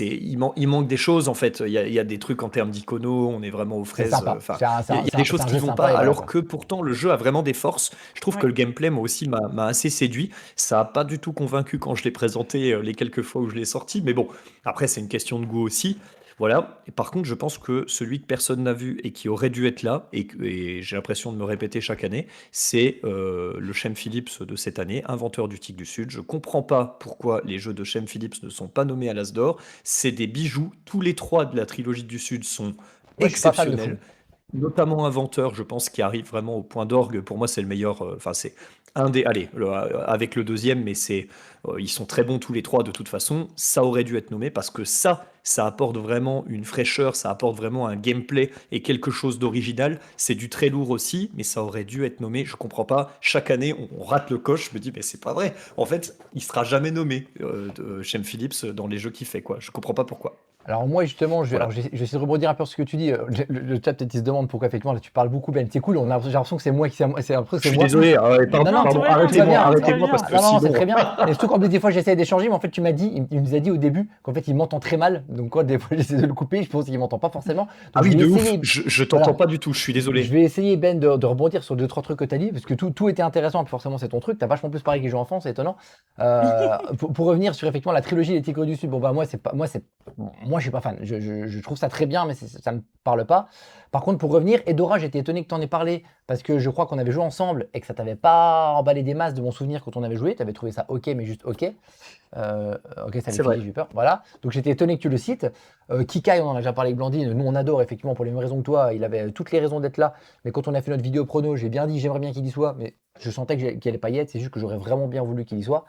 Il manque des choses en fait. Il y a des trucs en termes d'icono. On est vraiment aux C'est fraises. sympa. Enfin, il y a des C'est choses un qui jeu vont pas, sympa et voilà alors quoi. que pourtant le jeu a vraiment des forces. Je trouve que Oui. le gameplay, moi aussi, m'a assez séduit. Ça a pas du tout convaincu quand je l'ai présenté les quelques fois où je l'ai sorti. Mais bon, après, c'est une question de goût aussi. Voilà. Et par contre, je pense que celui que personne n'a vu et qui aurait dû être là, et j'ai l'impression de me répéter chaque année, c'est le Shem Phillips de cette année, inventeur du Tigre du Sud. Je comprends pas pourquoi les jeux de Shem Phillips ne sont pas nommés à l'As d'Or. C'est des bijoux. Tous les trois de la trilogie du Sud sont Moi, je suis pas fan de fou. exceptionnels. Notamment Inventeur, je pense, qui arrive vraiment au point d'orgue. Pour moi, c'est le meilleur. Enfin, c'est un des. Allez, avec le deuxième, mais ils sont très bons tous les trois de toute façon. Ça aurait dû être nommé parce que ça apporte vraiment une fraîcheur, ça apporte vraiment un gameplay et quelque chose d'original. C'est du très lourd aussi, mais ça aurait dû être nommé. Je comprends pas. Chaque année, on rate le coche. Je me dis, mais c'est pas vrai. En fait, il sera jamais nommé, Shem Phillips, dans les jeux qu'il fait, quoi. Je comprends pas pourquoi. Alors moi justement, Voilà. je vais essayer de rebondir un peu sur ce que tu dis. Le chat peut-être il se demande pourquoi effectivement là tu parles beaucoup. Ben c'est cool. J'ai l'impression que c'est moi qui c'est un peu Je c'est suis moi. désolé. Non non, Tout Pardon, va bien, tout va bien, tout va arrêtez-moi bien. parce que Non non, c'est sinon. très bien. Et surtout quand des fois j'essaie d'échanger, mais en fait tu m'as dit, il nous a dit au début qu'en fait il m'entend très mal. Donc quoi, des fois j'essaie de le couper, je pense qu'il m'entend pas forcément. Ah Donc je oui, vais de ouf. essayer. Je t'entends Voilà. pas du tout. Je suis Je désolé. vais essayer, Ben, de rebondir sur deux, trois trucs que tu as dit, parce que tout était intéressant, puis forcément, c'est ton truc. Tu as vachement plus parlé que les jeux enfants, c'est étonnant. Pour revenir sur effectivement la trilogie des Tigres du Sud, bon, bah, moi, je suis pas fan. Je trouve ça très bien, mais ça me parle pas. Par contre, pour revenir, Edora, j'étais étonné que tu en aies parlé, parce que je crois qu'on avait joué ensemble et que ça t'avait pas emballé des masses de mon souvenir quand on avait joué. Tu avais trouvé ça ok, mais juste ok. Ok, ça avait C'est fini, vrai. j'ai eu peur. Voilà. Donc j'étais étonné que tu le cites. Kikai, on en a déjà parlé avec Blandine. Nous, on adore effectivement pour les mêmes raisons que toi. Il avait toutes les raisons d'être là. Mais quand on a fait notre vidéo prono, j'ai bien dit j'aimerais bien qu'il y soit. Mais je sentais qu'il allait pas y être. C'est juste que j'aurais vraiment bien voulu qu'il y soit.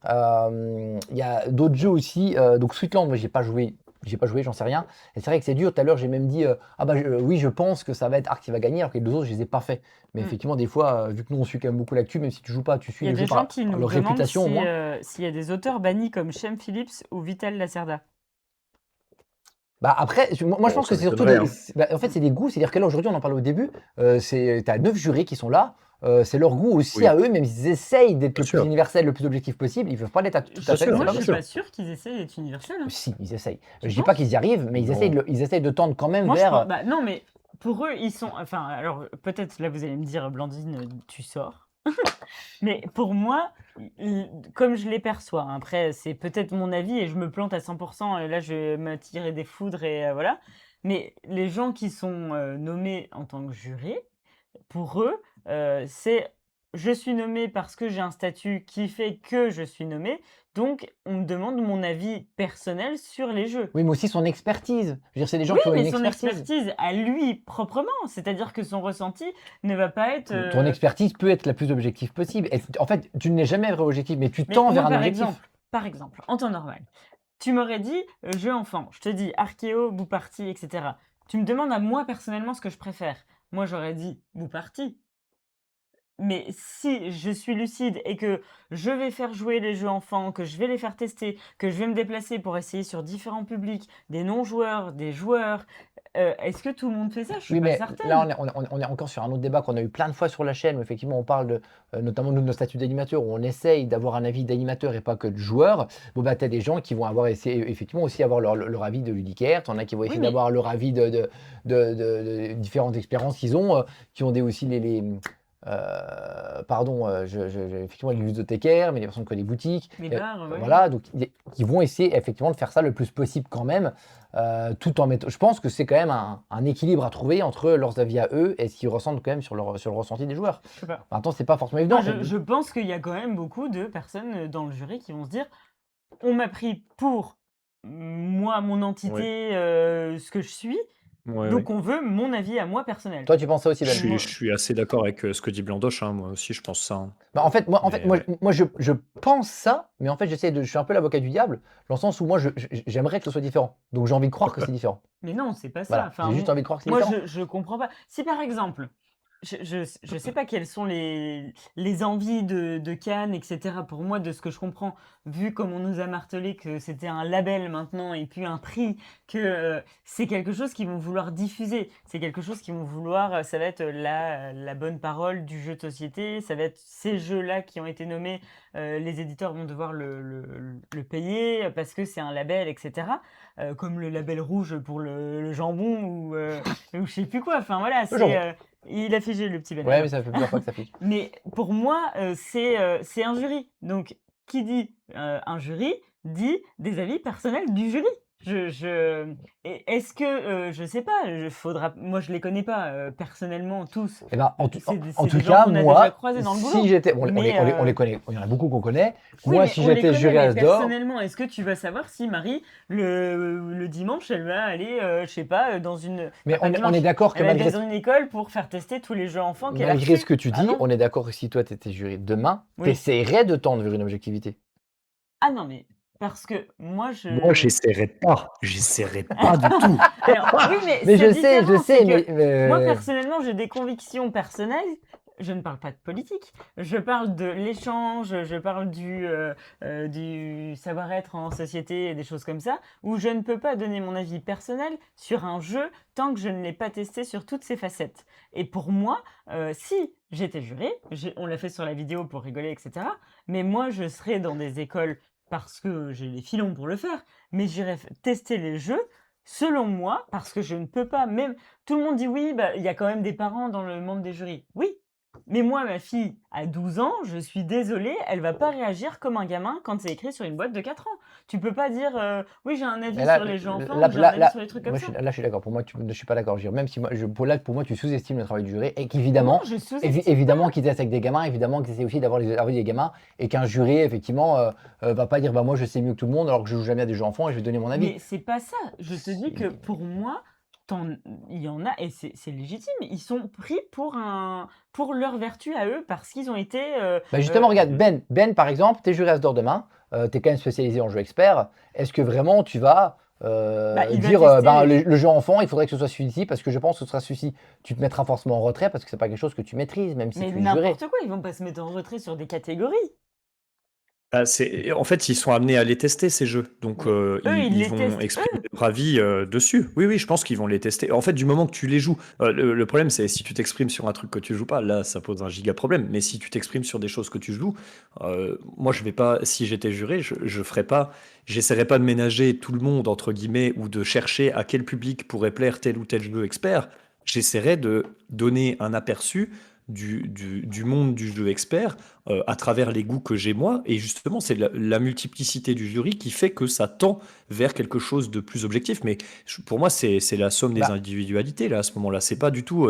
Il y a d'autres jeux aussi. Donc Sweetland, moi, j'ai pas joué. J'ai pas joué, j'en sais rien. Et c'est vrai que c'est dur. Tout à l'heure, j'ai même dit ah bah oui, je pense que ça va être Arc qui va gagner, alors que les deux autres, je les ai pas fait. Mais Mm. effectivement, des fois, vu que nous on suit quand même beaucoup l'actu, même si tu joues pas, tu suis Il y a les jeux des gens par, qui par nous leur demandent réputation au si, moins. s'il y a des auteurs bannis comme Shem Phillips ou Vital Lacerda. Bah après, moi je Bon, pense que ça c'est surtout m'étonnerait, des. hein. En fait, c'est des goûts. C'est-à-dire que là, aujourd'hui, on en parlait au début. T'as 9 jurys qui sont là. C'est leur goût aussi à Oui, eux, même s'ils essayent d'être bien le plus sûr. universel, le plus objectif possible. Ils peuvent pas l'être tout à Bien fait, sûr, c'est Moi, je pas bien suis possible. pas sûr. sûre qu'ils essayent d'être universels, hein. Si, ils essayent. Tu Je dis pas penses? qu'ils y arrivent, mais Non. ils essayent de tendre quand même Moi, je pense. vers. Bah, non, mais pour eux, ils sont. Enfin, alors, peut-être là, vous allez me dire, Blandine, tu sors. Mais pour moi, comme je les perçois, hein, après, c'est peut-être mon avis et je me plante à 100%, et là, je vais me tirer des foudres et voilà. Mais les gens qui sont nommés en tant que jury, pour eux, c'est je suis nommé parce que j'ai un statut qui fait que je suis nommé, donc on me demande mon avis personnel sur les jeux. Oui, mais aussi son expertise. Je veux dire, c'est des gens Oui, qui ont mais une son expertise. expertise à lui proprement, c'est-à-dire que son ressenti ne va pas être. Ton expertise peut être la plus objective possible. Et en fait, tu n'es jamais vrai objectif, mais tu Mais tends vers moi, un objectif. par exemple, en temps normal, tu m'aurais dit jeu enfant, je te dis Archéo, Bout Party, etc. Tu me demandes à moi personnellement ce que je préfère. Moi, j'aurais dit Bout Party. Mais si je suis lucide et que je vais faire jouer les jeux enfants, que je vais les faire tester, que je vais me déplacer pour essayer sur différents publics, des non-joueurs, des joueurs, est-ce que tout le monde fait ça? Je suis Oui, pas mais là, certaine. on est encore sur un autre débat qu'on a eu plein de fois sur la chaîne, où effectivement, on parle de, notamment nous, de nos statuts d'animateur, où on essaye d'avoir un avis d'animateur et pas que de joueur. Bon, bah, tu as des gens qui vont avoir essayé, effectivement, aussi avoir leur avis de ludicaire. Tu en as qui vont Oui, essayer mais d'avoir leur avis de différentes expériences qu'ils ont, qui ont aussi pardon, effectivement, les ludothèques, mais les personnes qui ont des boutiques. les bars, ouais. Voilà, donc ils vont essayer effectivement de faire ça le plus possible quand même. Tout en mettant. Je pense que c'est quand même un équilibre à trouver entre leurs avis à eux et ce qu'ils ressentent quand même sur le ressenti des joueurs. Je sais pas. Maintenant, c'est pas forcément Moi, évident. je pense qu'il y a quand même beaucoup de personnes dans le jury qui vont se dire on m'a pris pour moi, mon Oui. entité, ce que je suis, Ouais, ouais. Donc on veut mon avis à moi personnel. Toi, tu penses ça aussi, Je Ben? suis, Moi je suis assez d'accord avec ce que dit Blandoche, hein, moi aussi je pense ça, hein. Bah, en fait, Mais ouais. je pense ça, mais en fait, je suis un peu l'avocat du diable, dans le sens où moi, j'aimerais que ce soit différent. Donc, j'ai envie de croire que c'est différent. mais non, c'est pas ça. Voilà, Enfin, j'ai juste envie de croire que c'est moi, différent. je comprends pas. Si par exemple, je sais pas quelles sont les envies de Cannes, et cetera. Pour moi, de ce que je comprends, vu comme on nous a martelé que c'était un label maintenant et puis un prix, que c'est quelque chose qu'ils vont vouloir diffuser. C'est quelque chose qu'ils vont vouloir. Ça va être la bonne parole du jeu de société. Ça va être ces jeux-là qui ont été nommés. Les éditeurs vont devoir le payer parce que c'est un label, etc. Comme le label rouge pour le jambon ou je sais plus quoi. Enfin voilà, Le jambon. il a figé le petit Ben. Ouais, Alors, mais ça fait plusieurs fois que ça fiche. mais pour moi, c'est un jury. Donc, qui dit un jury dit des avis personnels du jury. Est-ce que, je sais pas, moi je les connais pas personnellement tous. Eh ben, en C'est tout des gens cas, qu'on a déjà moi, croisés dans le boulot. si j'étais. On Mais les connaît, il y en a beaucoup qu'on connaît. oui, Moi, mais si on les j'étais connaît, jury mais As d'or, personnellement, est-ce que tu vas savoir si Marie, le dimanche, elle va aller, je sais pas, dans une... mais Enfin, pas on dimanche, est d'accord que elle va aller malgré, dans une école pour faire tester tous les jeux enfants qu'elle a malgré ce reçus. que tu Ah dis, non? on est d'accord que si toi, tu étais jury demain, Oui. t'essayerais de tendre vers une objectivité. Ah non, mais parce que moi, Moi, j'essaierai pas du tout. Alors, oui, mais Mais c'est je sais, différent, c'est que moi, mais- personnellement, j'ai des convictions personnelles. Je ne parle pas de politique, je parle de l'échange, je parle du savoir-être en société et des choses comme ça, où je ne peux pas donner mon avis personnel sur un jeu tant que je ne l'ai pas testé sur toutes ses facettes. Et pour moi, si j'étais juré, on l'a fait sur la vidéo pour rigoler, etc., mais moi, je serais dans des écoles parce que j'ai les filons pour le faire, mais j'irai tester les jeux selon moi, parce que je ne peux pas, même tout le monde dit oui, bah, il y a quand même des parents dans le membre des jurys. Oui, mais moi, ma fille a 12 ans, je suis désolée, elle va pas réagir comme un gamin quand c'est écrit sur une boîte de 4 ans. Tu peux pas dire oui, j'ai un avis Mais là, sur les jeux enfants, là, ou j'ai un là, avis là, sur les trucs comme moi, ça. là, je suis d'accord. Pour moi, je suis pas d'accord. Je veux dire, même si moi, pour moi, tu sous-estimes le travail du jury et Non, qu'évidemment, je sous-estime évidemment qu'ils testent avec des gamins, évidemment qu'ils essaient aussi d'avoir les avis des gamins et qu'un jury, effectivement, va pas dire, bah, moi, je sais mieux que tout le monde alors que je joue jamais à des jeux enfants et je vais donner mon avis. Mais c'est pas ça. Je te dis que pour moi, il y en a, et c'est légitime, ils sont pris pour leur vertu à eux, parce qu'ils ont été... Bah, justement, regarde, Ben, par exemple, t'es jury As d'or demain, t'es quand même spécialisé en jeu expert. Est-ce que vraiment tu vas il va dire tester ben, le jeu enfant, il faudrait que ce soit celui-ci parce que je pense que ce sera celui-ci. Tu te mettras forcément en retrait parce que c'est pas quelque chose que tu maîtrises, même si Mais tu es juré. n'importe quoi, ils vont pas se mettre en retrait sur des catégories. Ah, en fait, ils sont amenés à les tester, ces jeux. Donc, Mais eux, ils ils les vont testent, exprimer eux. leur avis dessus. Oui, oui, je pense qu'ils vont les tester. En fait, du moment que tu les joues, le problème, c'est si tu t'exprimes sur un truc que tu joues pas, là, ça pose un giga problème. Mais si tu t'exprimes sur des choses que tu joues, moi, je vais pas, si j'étais juré, je ferais pas, j'essaierais pas de ménager tout le monde, entre guillemets, ou de chercher à quel public pourrait plaire tel ou tel jeu expert. J'essaierais de donner un aperçu du monde du jeu expert à travers les goûts que j'ai moi. Et justement, c'est la multiplicité du jury qui fait que ça tend vers quelque chose de plus objectif. Mais pour moi, c'est la somme des Bah, individualités, là, à ce moment-là. C'est pas du tout,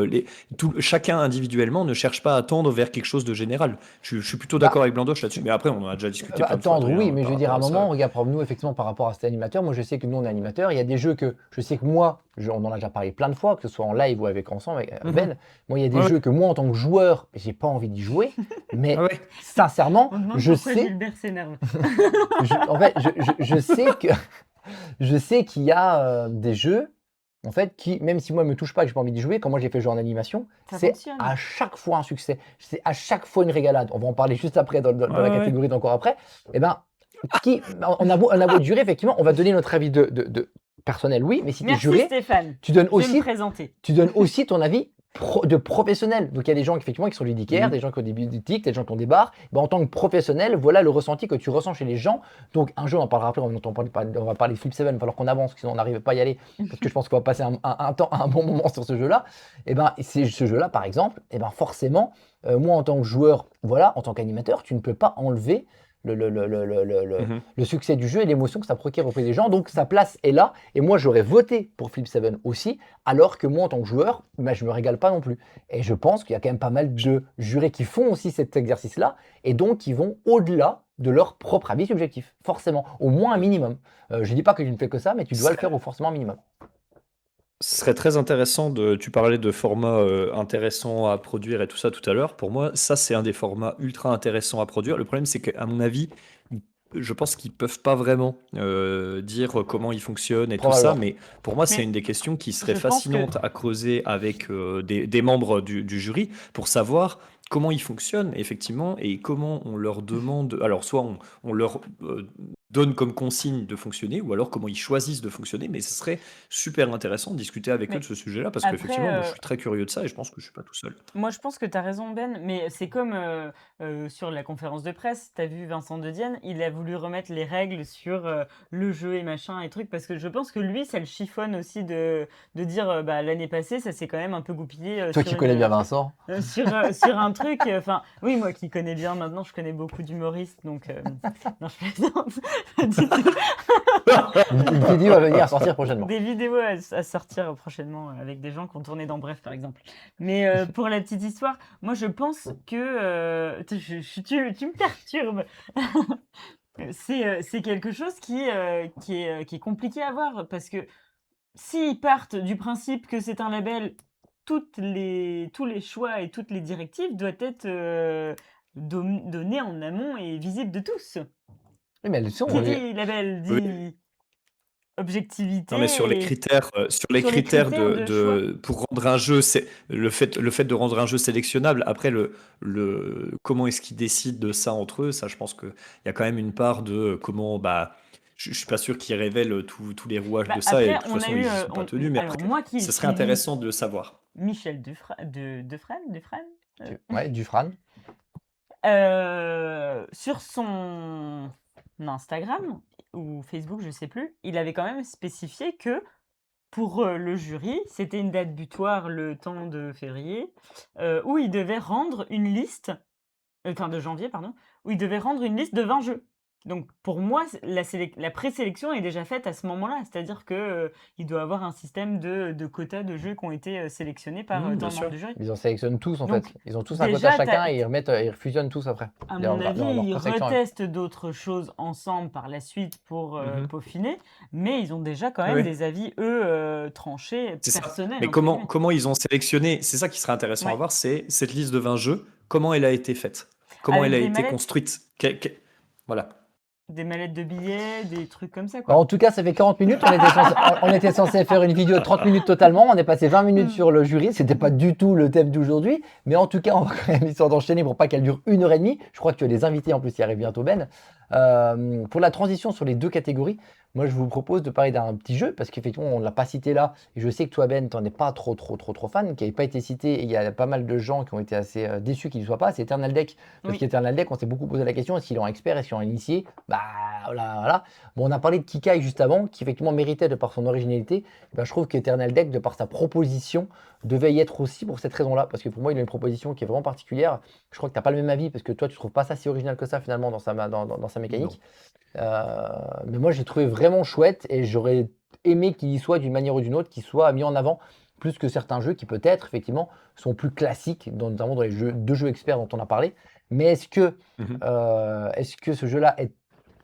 chacun individuellement ne cherche pas à tendre vers quelque chose de général. Je suis plutôt d'accord bah, avec Blandoche là-dessus. Mais après, on en a déjà discuté plein de fois, attendre, Adrien, oui, mais je par veux dire, à un rapport à ça. moment, regarde, nous, effectivement, par rapport à cet animateur, moi, je sais que nous, on est animateur. Il y a des jeux que je sais que moi, on en a déjà parlé plein de fois, que ce soit en live ou avec ensemble, avec Ben. Moi, il y a des Ouais, ouais. jeux que moi, en tant que joueur, j'ai pas envie d'y jouer, mais Ah ouais. sincèrement, On se demande je pourquoi sais, Gilbert s'énerve. en fait, je sais que je sais qu'il y a des jeux, en fait, qui, même si moi, ne me touche pas, que j'ai pas envie d'y jouer, quand moi j'ai fait jouer en animation, Ça c'est fonctionne. à chaque fois un succès. C'est à chaque fois une régalade. On va en parler juste après dans la Ouais, ouais. catégorie d'encore après. Eh ben, on a beau être juré, effectivement, on va donner notre avis de personnel, oui, mais si tu es Merci juré, Stéphane. tu donnes Je vais me aussi, présenter. tu donnes aussi ton avis de professionnel. Donc il y a des gens effectivement qui sont ludicaires, Mhm. des gens qui ont des boutiques, des gens qui ont des bars. Ben, en tant que professionnel, voilà le ressenti que tu ressens chez les gens. Donc un jeu, on en parlera après, on va parler de Flip 7, il va falloir qu'on avance, sinon on n'arrive pas à y aller, parce que je pense qu'on va passer un bon moment sur ce jeu-là. Et ben ce jeu-là, par exemple, et ben forcément, moi en tant que joueur, voilà, en tant qu'animateur, tu ne peux pas enlever Mhm. le succès du jeu et l'émotion que ça procure auprès des gens. Donc sa place est là. Et moi, j'aurais voté pour Flip 7 aussi, alors que moi, en tant que joueur, ben, je ne me régale pas non plus. Et je pense qu'il y a quand même pas mal de jurés qui font aussi cet exercice-là, et donc qui vont au-delà de leur propre avis subjectif, forcément, au moins un minimum. Je ne dis pas que tu ne fais que ça, mais tu dois le faire au forcément un minimum. Ce serait très intéressant tu parlais de formats intéressants à produire et tout ça tout à l'heure. Pour moi, ça, c'est un des formats ultra intéressants à produire. Le problème, c'est qu'à mon avis, je pense qu'ils peuvent pas vraiment dire comment ils fonctionnent et tout ça, Probablement. mais pour moi, c'est Mais une des questions qui serait je pense que fascinante à creuser avec des membres du jury pour savoir comment ils fonctionnent effectivement et comment on leur demande. Alors, soit on leur donne comme consigne de fonctionner, ou alors comment ils choisissent de fonctionner, mais ce serait super intéressant de discuter avec eux de mais ce sujet-là, parce après, qu'effectivement, moi, je suis très curieux de ça et je pense que je suis pas tout seul. moi, je pense que tu as raison, Ben, mais c'est comme sur la conférence de presse, tu as vu Vincent De Dienne, il a voulu remettre les règles sur le jeu et machin et trucs, parce que je pense que lui, ça le chiffonne aussi de dire bah, l'année passée, ça s'est quand même un peu goupillé Toi qui connais bien Vincent, sur un truc. Enfin, oui, moi qui connais bien maintenant, je connais beaucoup d'humoristes, donc non, je plaisante. Pas du tout. une vidéo à venir à sortir prochainement. Des vidéos à sortir prochainement avec des gens qui ont tourné dans Bref, par exemple. Mais pour la petite histoire, moi je pense que tu me perturbes. C'est quelque chose qui est compliqué à voir parce que s'ils partent du principe que c'est un label, tous les choix et toutes les directives doivent être donnés en amont et visibles de tous. Oui, mais elles sont. Qui dit label Oui. dit Non, mais objectivité et sur les sur les critères critères de choix. pour rendre un jeu, c'est le fait de rendre un jeu sélectionnable. Après, comment est-ce qu'ils décident de ça entre eux? Ça, je pense qu'il y a quand même une part de comment, bah, je suis pas sûr qu'ils révèlent tous les rouages Bah, de ça et de après, toute on a façon, eu, ils y sont pas tenus. Mais alors après, moi ce serait qui lis intéressant de le savoir. Michel Dufresne, Ouais, du Fran. sur son Instagram ou Facebook, je sais plus, il avait quand même spécifié que pour le jury, c'était une date butoir le temps de février, où il devait rendre une liste, enfin de janvier, pardon, où il devait rendre une liste de 20 jeux. Donc pour moi, la présélection est déjà faite à ce moment-là. C'est-à-dire que, il doit avoir un système de quotas de jeux qui ont été, sélectionnés par, Bien tant de membres sûr. du jury. Ils en sélectionnent tous en fait. Donc Ils ont tous un quota déjà, tu chacun et ils remettent, ils refusionnent tous après. à Leur, mon avis, leur ils présélection à eux. retestent d'autres choses ensemble par la suite pour, Mhm. peaufiner, mais ils ont déjà quand même Oui. des avis, eux, tranchés, C'est ça. «personnels» Mais entre guillemets. comment ils ont sélectionné? C'est ça qui serait intéressant à Ouais, voir, c'est cette liste de 20 jeux, comment elle a été faite? Comment elle avec a été construite? Voilà. des mallettes de billets, des trucs comme ça, Bah, quoi. en tout cas, ça fait 40 minutes. On était censé faire une vidéo de 30 minutes totalement. On est passé 20 minutes Mmh. sur le jury. C'était pas du tout le thème d'aujourd'hui. Mais en tout cas, on va quand même essayer d'enchaîner pour pas qu'elle dure 1 heure et demie. Je crois que tu as des invités en plus qui arrivent bientôt, Ben. Pour la transition sur les deux catégories, moi je vous propose de parler d'un petit jeu parce qu'effectivement on ne l'a pas cité là. Et je sais que toi, Ben, t'en es pas trop fan, qui n'avait pas été cité. Et il y a pas mal de gens qui ont été assez déçus qu'il ne soit pas. C'est Eternal Deck. Parce Oui. qu'Eternal Deck, on s'est beaucoup posé la question est-ce qu'il est en expert, est-ce qu'il est en initié? Bah voilà. Bon, on a parlé de Kikai juste avant, qui effectivement méritait de par son originalité. Ben, je trouve qu'Eternal Deck, de par sa proposition, devait y être aussi pour cette raison-là. Parce que pour moi, il a une proposition qui est vraiment particulière. Je crois que tu n'as pas le même avis, parce que toi, tu trouves pas ça si original que ça finalement dans sa Non. mécanique. Mais moi, j'ai trouvé vraiment chouette et j'aurais aimé qu'il y soit d'une manière ou d'une autre, qu'il soit mis en avant plus que certains jeux qui peut-être effectivement sont plus classiques, notamment dans les deux jeux experts dont on a parlé. Mais Mhm. est-ce que ce jeu-là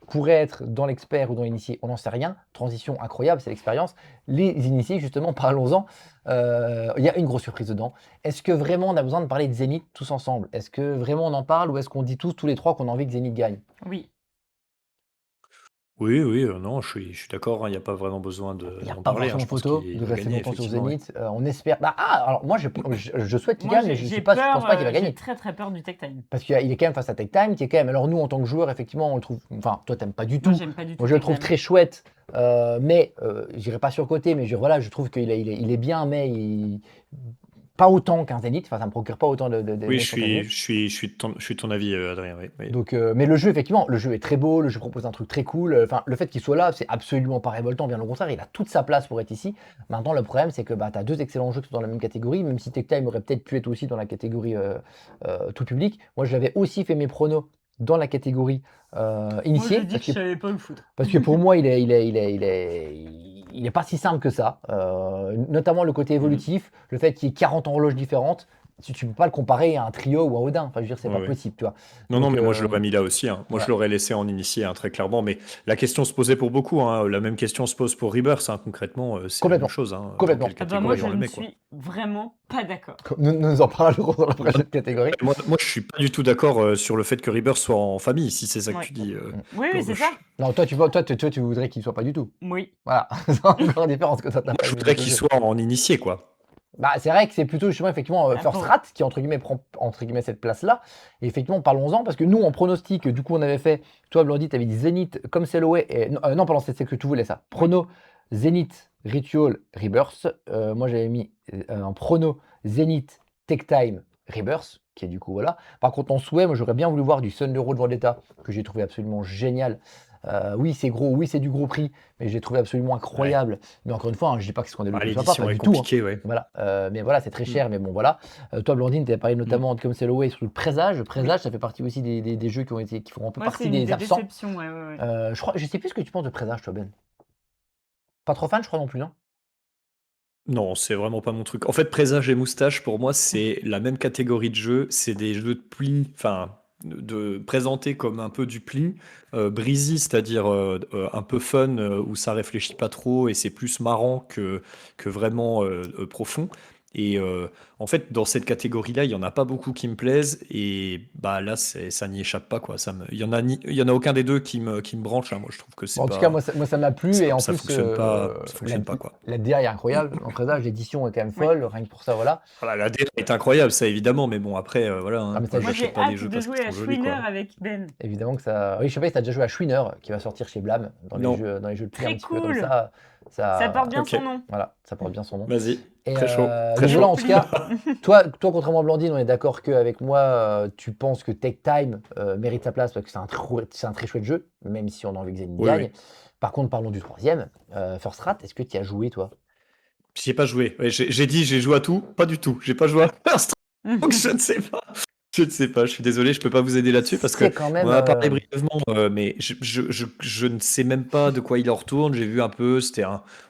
pourrait être dans l'expert ou dans l'initié? On n'en sait rien. Transition incroyable, c'est l'expérience. Les initiés, justement, parlons-en. Il y a une grosse surprise dedans. Est-ce que vraiment on a besoin de parler de Zénith tous ensemble? Est-ce que vraiment on en parle ou est-ce qu'on dit tous les trois qu'on a envie que Zénith gagne? Oui. Oui, oui, non, je suis d'accord, hein, il n'y a pas vraiment besoin Il n'y a d'en pas parler, hein, forcément je pense photo qu'il de va rester gagner, longtemps sur effectivement, oui. Zénith. On espère. Alors moi, je souhaite qu'il Moi, gagne, mais j'ai je pense peur, pas qu'il va j'ai gagner. très, très peur du Tech Time. Parce qu'il est quand même face à Tech Time, qui est quand même. Alors nous, en tant que joueurs, effectivement, on le trouve. Enfin, toi, t'aimes pas du Moi, tout. j'aime pas du tout Moi, je le Tech trouve Time. très chouette, mais j'irai pas surcoté, mais voilà, je trouve qu'il est bien, mais pas autant qu'un Zénith. Enfin, ça me procure pas autant Oui, d'émotions qu'un Zénith. je suis de ton avis, Adrien, oui. Oui. Donc, mais le jeu, effectivement, le jeu est très beau, le jeu propose un truc très cool. Enfin, le fait qu'il soit là, c'est absolument pas révoltant, bien au contraire, il a toute sa place pour être ici. Maintenant, le problème, c'est que bah, tu as deux excellents jeux qui sont dans la même catégorie, même si Tech Time aurait peut-être pu être aussi dans la catégorie tout public. Moi, j'avais aussi fait mes pronos dans la catégorie Moi, initiée, j'ai dit que je savais pas où le foutre. parce que pour moi, il est pas si simple que ça. Notamment le côté Mhm. évolutif, le fait qu'il y ait 40 horloges différentes. tu peux pas le comparer à un trio ou à Odin. Enfin, je veux dire, c'est Ouais, pas ouais. possible, tu vois. Non, Donc, mais moi je l'aurais mis là aussi, hein. Moi je voilà. l'aurais laissé en initié, hein, très clairement. Mais la question se posait pour beaucoup, hein. La même question se pose pour Rebirth, hein. Concrètement, c'est la même Complètement. chose, hein. Dans Complètement. quelle Ah bah moi catégorie je on le ne met, quoi. suis vraiment pas d'accord. Nous en parlerons dans la Non, prochaine catégorie. moi, je suis pas du tout d'accord sur le fait que Rebirth soit en famille, si c'est ça que Ouais. tu dis, Oui, oui, c'est Gorgoche. ça. Non, tu voudrais qu'il soit pas du tout. Oui. Voilà. C'est encore une différence que toi, t'as Moi, pas je aimé voudrais du tout le qu'il jeu. soit en initié, quoi. Bah, c'est vrai que c'est plutôt justement effectivement Ah, First pour- Rat qui entre guillemets prend entre guillemets cette place-là. Et effectivement, parlons-en parce que nous en pronostic, du coup on avait fait, toi Blondie, tu avais dit Zénith comme Selloé et non pardon, c'est que tu voulais ça. Prono Zénith, Ritual, Rebirth. Moi j'avais mis en prono Zénith, Tech Time, Rebirth, qui est du coup voilà. Par contre en souhait, moi j'aurais bien voulu voir du Thunder Road Vendetta que j'ai trouvé absolument génial. Oui, c'est gros, oui, c'est du gros prix, mais j'ai trouvé absolument incroyable. Mais encore une fois, hein, je dis pas que c'est scandaleux que ce soit pas, L'édition pas est du tout. Hein. compliquée, ouais. Voilà, mais voilà, c'est très cher, mais bon, voilà. Toi, Blandine, tu avais parlé notamment de Come Sail Away sur le Présage. Le Présage, ça fait partie aussi des jeux qui font un peu Moi, c'est partie une des des absents. déceptions, ouais. Je sais plus ce que tu penses de Présage, toi, Ben. Pas trop fan, je crois non plus, non? Non, c'est vraiment pas mon truc. En fait, Présage et Moustache, pour moi, c'est la même catégorie de jeux. C'est des jeux de pli, enfin, de présentés comme un peu du pli. Breezy, c'est-à-dire un peu fun, où ça réfléchit pas trop et c'est plus marrant que vraiment profond. Et en fait, dans cette catégorie-là, il y en a pas beaucoup qui me plaisent. Et bah là, ça n'y échappe pas, quoi. Il y en a aucun des deux qui me branche, hein. Moi, je trouve que Bon, en tout cas, moi, ça m'a plu, et en ça plus, fonctionne pas, quoi. la DA est incroyable. En Présage, l'édition est quand même folle, rien que pour ça, voilà. Voilà, la DA est incroyable, ça évidemment, mais bon, après, voilà, Ah, hein, mais ça, moi Moi, j'achète j'ai pas des hâte jeux de parce jouer qu'ils à sont jolis, Schwinner quoi. avec Ben. Évidemment que ça. Oui, je sais pas si t'as déjà joué à Schwinner, qui va sortir chez Blam, dans Non, les jeux de pli un Très petit peu comme cool. ça. Ça porte bien ok, son nom. Voilà, ça porte bien son nom. vas-y, Et très chaud, très donc voilà, chaud. en tout cas, toi, contrairement à Blandine, on est d'accord qu'avec moi, tu penses que Tech Time mérite sa place parce que c'est un très chouette jeu, même si on a envie que Zenith Oui, gagne. oui. Par contre, parlons du troisième, First Rat, est-ce que tu y as joué, toi? J'y ai pas joué. Ouais, j'ai dit j'ai joué à tout, pas du tout. J'ai pas joué à First, donc je ne sais pas. Je ne sais pas, je suis désolé, je peux pas vous aider là-dessus parce que C'est quand on même. en a parlé brièvement, mais je ne sais même pas de quoi il en retourne. J'ai vu un peu, c'était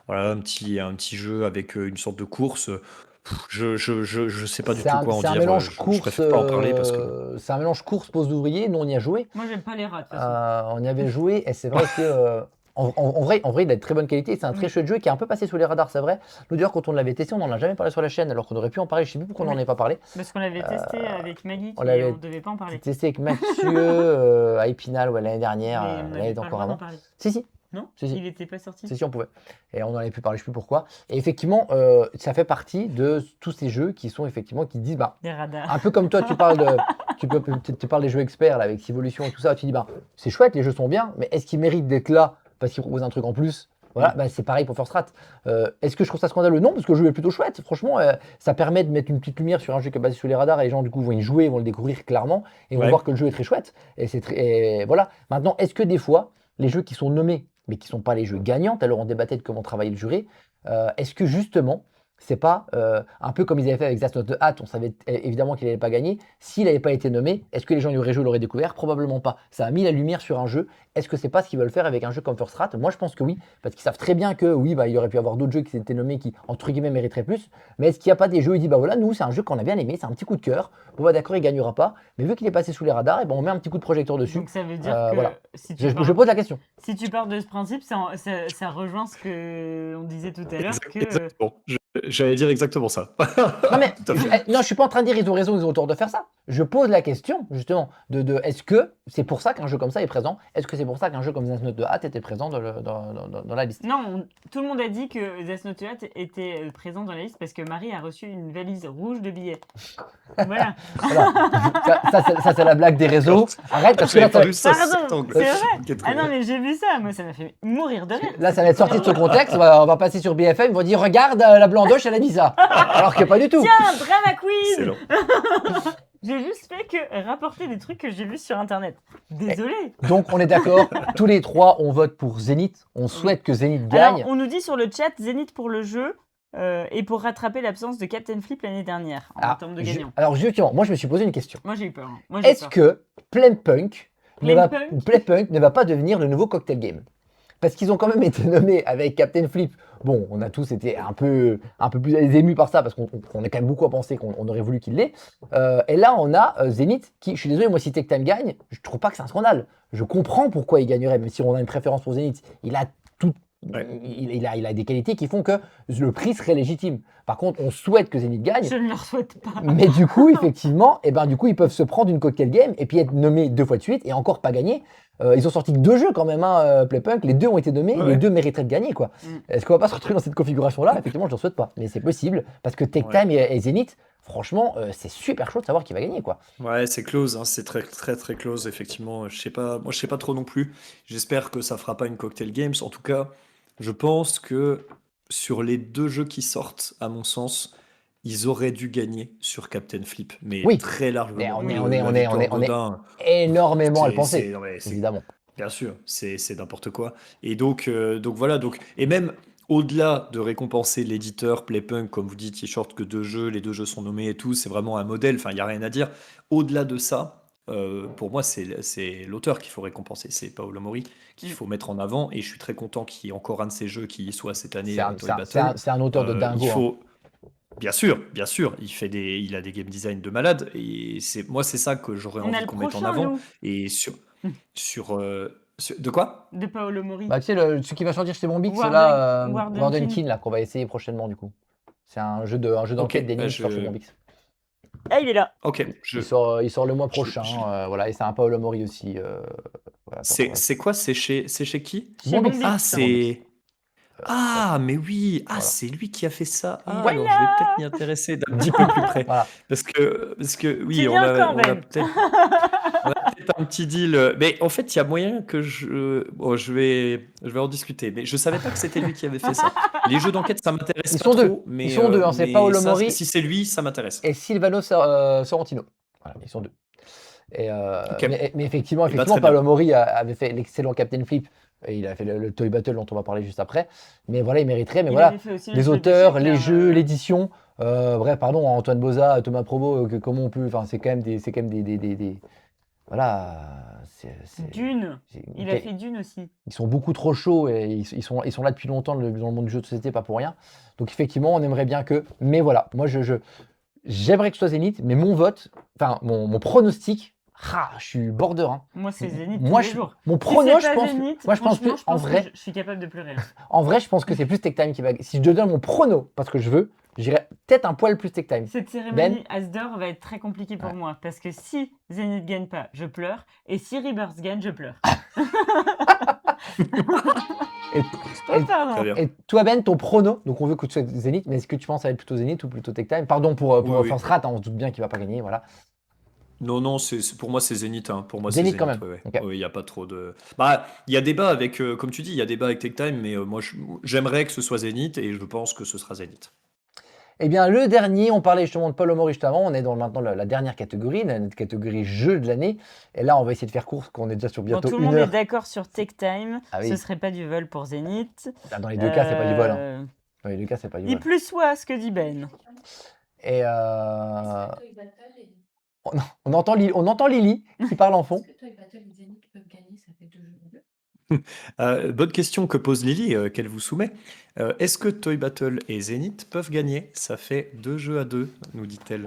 voilà, un petit jeu avec une sorte de course. Je sais pas du tout quoi en C'est un dire. mélange Je préfère pas en parler parce que. c'est un mélange course pose d'ouvrier. Nous on y a joué. Moi, j'aime pas les rats, de toute façon. On y avait joué et c'est vrai que en vrai, il a de très bonne qualité. C'est un très Oui. chouette jeu qui est un peu passé sous les radars, c'est vrai. Nous d'ailleurs, quand on l'avait testé, on n'en a jamais parlé sur la chaîne, alors qu'on aurait pu en parler. Je sais plus pourquoi on n'en Oui. avait pas parlé. Parce qu'on l'avait testé avec Maggie on et l'avait on devait pas en parler. testé avec Mathieu à Épinal l'année dernière, Mais on l'année n'avait pas le encore droit d'en avant. parler. Si. Non? Si. Il était pas sorti. Si, on pouvait. Et on en avait pu parler, je sais plus pourquoi. Et effectivement, ça fait partie de tous ces jeux qui sont effectivement, qui disent, bah, Des radars. un peu comme toi, tu parles des jeux experts là, avec Civolution et tout ça, tu dis, bah, c'est chouette, les jeux sont bien, mais est-ce qu'ils méritent d'être là parce qu'ils proposent un truc en plus? Voilà, bah, c'est pareil pour First Rat. Est-ce que je trouve ça scandaleux? Non, parce que le jeu est plutôt chouette. Franchement, ça permet de mettre une petite lumière sur un jeu qui est basé sur les radars et les gens du coup vont y jouer, vont le découvrir clairement et vont Ouais. voir que le jeu est très chouette. Et voilà. Maintenant, est-ce que des fois, les jeux qui sont nommés, mais qui ne sont pas les jeux gagnants, alors on débattait de comment travailler le jury, est-ce que justement, c'est pas un peu comme ils avaient fait avec That's Not the Hat, on savait évidemment qu'il n'allait pas gagner. S'il n'avait pas été nommé, est-ce que les gens y auraient joué, l'auraient découvert? Probablement pas. Ça a mis la lumière sur un jeu. Est-ce que c'est pas ce qu'ils veulent faire avec un jeu comme First Rat? Moi je pense que oui, parce qu'ils savent très bien que oui, bah, il aurait pu y avoir d'autres jeux qui s'étaient nommés qui, entre guillemets, mériteraient plus. Mais est-ce qu'il n'y a pas des jeux où ils disent, bah voilà, nous c'est un jeu qu'on a bien aimé, c'est un petit coup de cœur. Bon bah d'accord, il gagnera pas, mais vu qu'il est passé sous les radars, et ben on met un petit coup de projecteur dessus. Donc ça veut dire que Voilà. si tu Je pose la question. si tu pars de ce principe, ça rejoint ce qu'on disait tout à l'heure que Exactement. J'allais dire exactement ça. Non mais Tout à fait. non, je suis pas en train de dire ils ont raison, ils ont tort de faire ça. Je pose la question justement de est-ce que c'est pour ça qu'un jeu comme ça est présent? Est-ce que c'est pour ça qu'un jeu comme That's Not the Hat était présent dans la liste? non, tout le monde a dit que That's Not the Hat était présent dans la liste parce que Marie a reçu une valise rouge de billets. Voilà. Voilà. Ça, c'est la blague des réseaux. Arrête parce que là, J'avais pas vu ça sous Pardon, cet angle. c'est vrai. Ok, très Ah non, bien. mais j'ai vu ça, moi ça m'a fait mourir de rire. là, ça va être sorti de son contexte. On va passer sur BFM. Ils vont dire regarde la blandoche, elle a dit ça. Alors que pas du tout. Tiens, drama quiz. Excellent. J'ai juste fait que rapporter des trucs que j'ai vus sur internet. Désolée. Donc on est d'accord. Tous les trois, on vote pour Zénith. On souhaite que Zénith gagne. Alors, on nous dit sur le chat Zénith pour le jeu et pour rattraper l'absence de Captain Flip l'année dernière en termes de gagnants. Alors justement, moi je me suis posé une question. Moi j'ai eu peur. Hein. Moi, j'ai Est-ce peur. que Plain Punk Plain Punk ne va pas devenir le nouveau cocktail game? parce qu'ils ont quand même été nommés avec Captain Flip. Bon, on a tous été un peu plus émus par ça, parce qu'on est quand même beaucoup à penser qu'on aurait voulu qu'il l'ait. Et là, on a Zenith, qui, je suis désolé, moi, si Tech Time gagne, je trouve pas que c'est un scandale. Je comprends pourquoi il gagnerait, même si on a une préférence pour Zenith. Il a tout. Ouais. Il a des qualités qui font que le prix serait légitime. Par contre, on souhaite que Zenith gagne. Je ne leur souhaite pas. Mais du coup, effectivement, du coup, ils peuvent se prendre une cocktail game et puis être nommés 2 fois de suite et encore pas gagner. Ils ont sorti que 2 jeux quand même, Playpunk. Les 2 ont été nommés, Ouais. les 2 mériteraient de gagner, quoi. Mm. Est-ce qu'on va pas se retrouver dans cette configuration-là? Effectivement, je ne le souhaite pas, mais c'est possible parce que Tech Time et Zenith, franchement, c'est super chaud de savoir qui va gagner, quoi. Ouais, c'est close, hein, c'est très très très close, effectivement. Je sais pas, moi je sais pas trop non plus. J'espère que ça fera pas une cocktail games. En tout cas, je pense que sur les 2 jeux qui sortent, à mon sens, ils auraient dû gagner sur Captain Flip, mais Oui, très mais largement. on est La victoire on est d'Odin, énormément à le c'est, penser, non, mais c'est évidemment. bien sûr, c'est n'importe quoi. Et donc voilà, et même au-delà de récompenser l'éditeur Playpunk, comme vous dites, il short que 2 jeux, les 2 jeux sont nommés et tout, c'est vraiment un modèle, enfin, il n'y a rien à dire. Au-delà de ça, pour moi, c'est l'auteur qu'il faut récompenser, c'est Paolo Mori qu'il Mm. faut mettre en avant, et je suis très content qu'il y ait encore un de ces jeux qui soit cette année C'est un, Toy c'est un- c'est Battle. un- c'est un auteur de Il dingo, hein. faut, bien sûr, il a des game design de malade, et moi, c'est ça que j'aurais On a envie le qu'on mette en prochain, avant. nous, Et de quoi? de Paolo Mori. Tu sais, celui qui va sortir chez Bombix, Warden- là, Warden Warden King. King, là, qu'on va essayer prochainement, du coup. C'est un jeu Ok, d'enquête d'énigmes bah qui sort chez Bombix. Ah, il est là. ok, Il sort le mois je- prochain, je- voilà, et c'est un Paolo Mori aussi. Voilà, c'est quoi? C'est chez qui? Chez Bombix. Bombix. Ah, c'est. Ah, mais oui, Voilà. c'est lui qui a fait ça. Ah, Voilà. alors je vais peut-être m'y intéresser d'un petit peu plus près. Voilà. Parce que oui, Tu on viens a, quand, on a Ben? peut-être un petit deal. Mais en fait, il y a moyen que bon, je vais en discuter. Mais je savais pas que c'était lui qui avait fait ça. Les jeux d'enquête, ça m'intéresse Ils pas sont deux. trop. Mais, Ils sont deux, hein, c'est mais Paolo ça, Mori si c'est lui, ça m'intéresse. et Silvano Sorrentino. Voilà, ils sont deux. Et, Ok. mais effectivement, Eh ben, très bien. Paolo Mori avait fait l'excellent Captain Flip. Et il a fait le Toy Battle dont on va parler juste après. Mais voilà, il mériterait. Mais Il voilà, avait fait aussi le les jeu auteurs, d'échecs, les là, jeux, l'édition. Bref, pardon, Antoine Boza, Thomas Provo, comment on peut. Enfin, c'est quand même des. Voilà. Dune. Il a Ok. fait Dune aussi. Ils sont beaucoup trop chauds et ils sont là depuis longtemps dans le monde du jeu de société, pas pour rien. Donc effectivement, on aimerait bien que. Mais voilà, moi j'aimerais que ce soit Zénith, mais mon vote, enfin mon pronostic, je suis border. Hein. Moi, c'est Zénith Moi, tous les jours. mon Si prono, c'est je pas pense. Zénith, Moi, je pense que franchement, en vrai, je suis capable de pleurer. en vrai, je pense que c'est plus Tech Time qui va. Si je te donne mon prono, parce que je veux, j'irais peut-être un poil plus Tech Time. Cette cérémonie Asdor va être très compliquée pour moi parce que si Zenith gagne pas, je pleure, et si Rebirth gagne, je pleure. Et, Oh, pardon. Très bien. et toi, Ben, ton prono, donc on veut que tu sois Zénith, mais est-ce que tu penses que ça va être plutôt Zénith ou plutôt Tech Time? Pardon pour Oui. Force Rat, hein, on se doute bien qu'il va pas gagner, voilà. Non, pour moi c'est Zénith. Hein. Pour moi c'est Zénith quand Zénith. même. Ouais. Ok. Il n'y a pas trop de. Bah, il y a débat avec, comme tu dis, il y a débat avec Tech Time, mais moi j'aimerais que ce soit Zénith et je pense que ce sera Zénith. Eh bien, le dernier, on parlait justement de Paolo Mori juste avant, on est dans maintenant la dernière catégorie, la catégorie jeu de l'année. Et là, on va essayer de faire court, parce qu'on est déjà sur Quand bientôt tout le une monde est heure. d'accord sur Tech Time, Ah oui. ce serait pas du vol pour Zenith. Dans les deux cas, c'est pas du vol. Hein. Dans les deux cas, c'est pas du Il vol. plus soit ce que dit Ben. Et on entend Lily qui parle en fond. Est-ce que Toy Battle et Zenith peuvent gagner? Ça fait 2 jeux de 2. Bonne question que pose Lily, qu'elle vous soumet. Est-ce que Toy Battle et Zenith peuvent gagner? Ça fait 2 jeux à 2, nous dit-elle.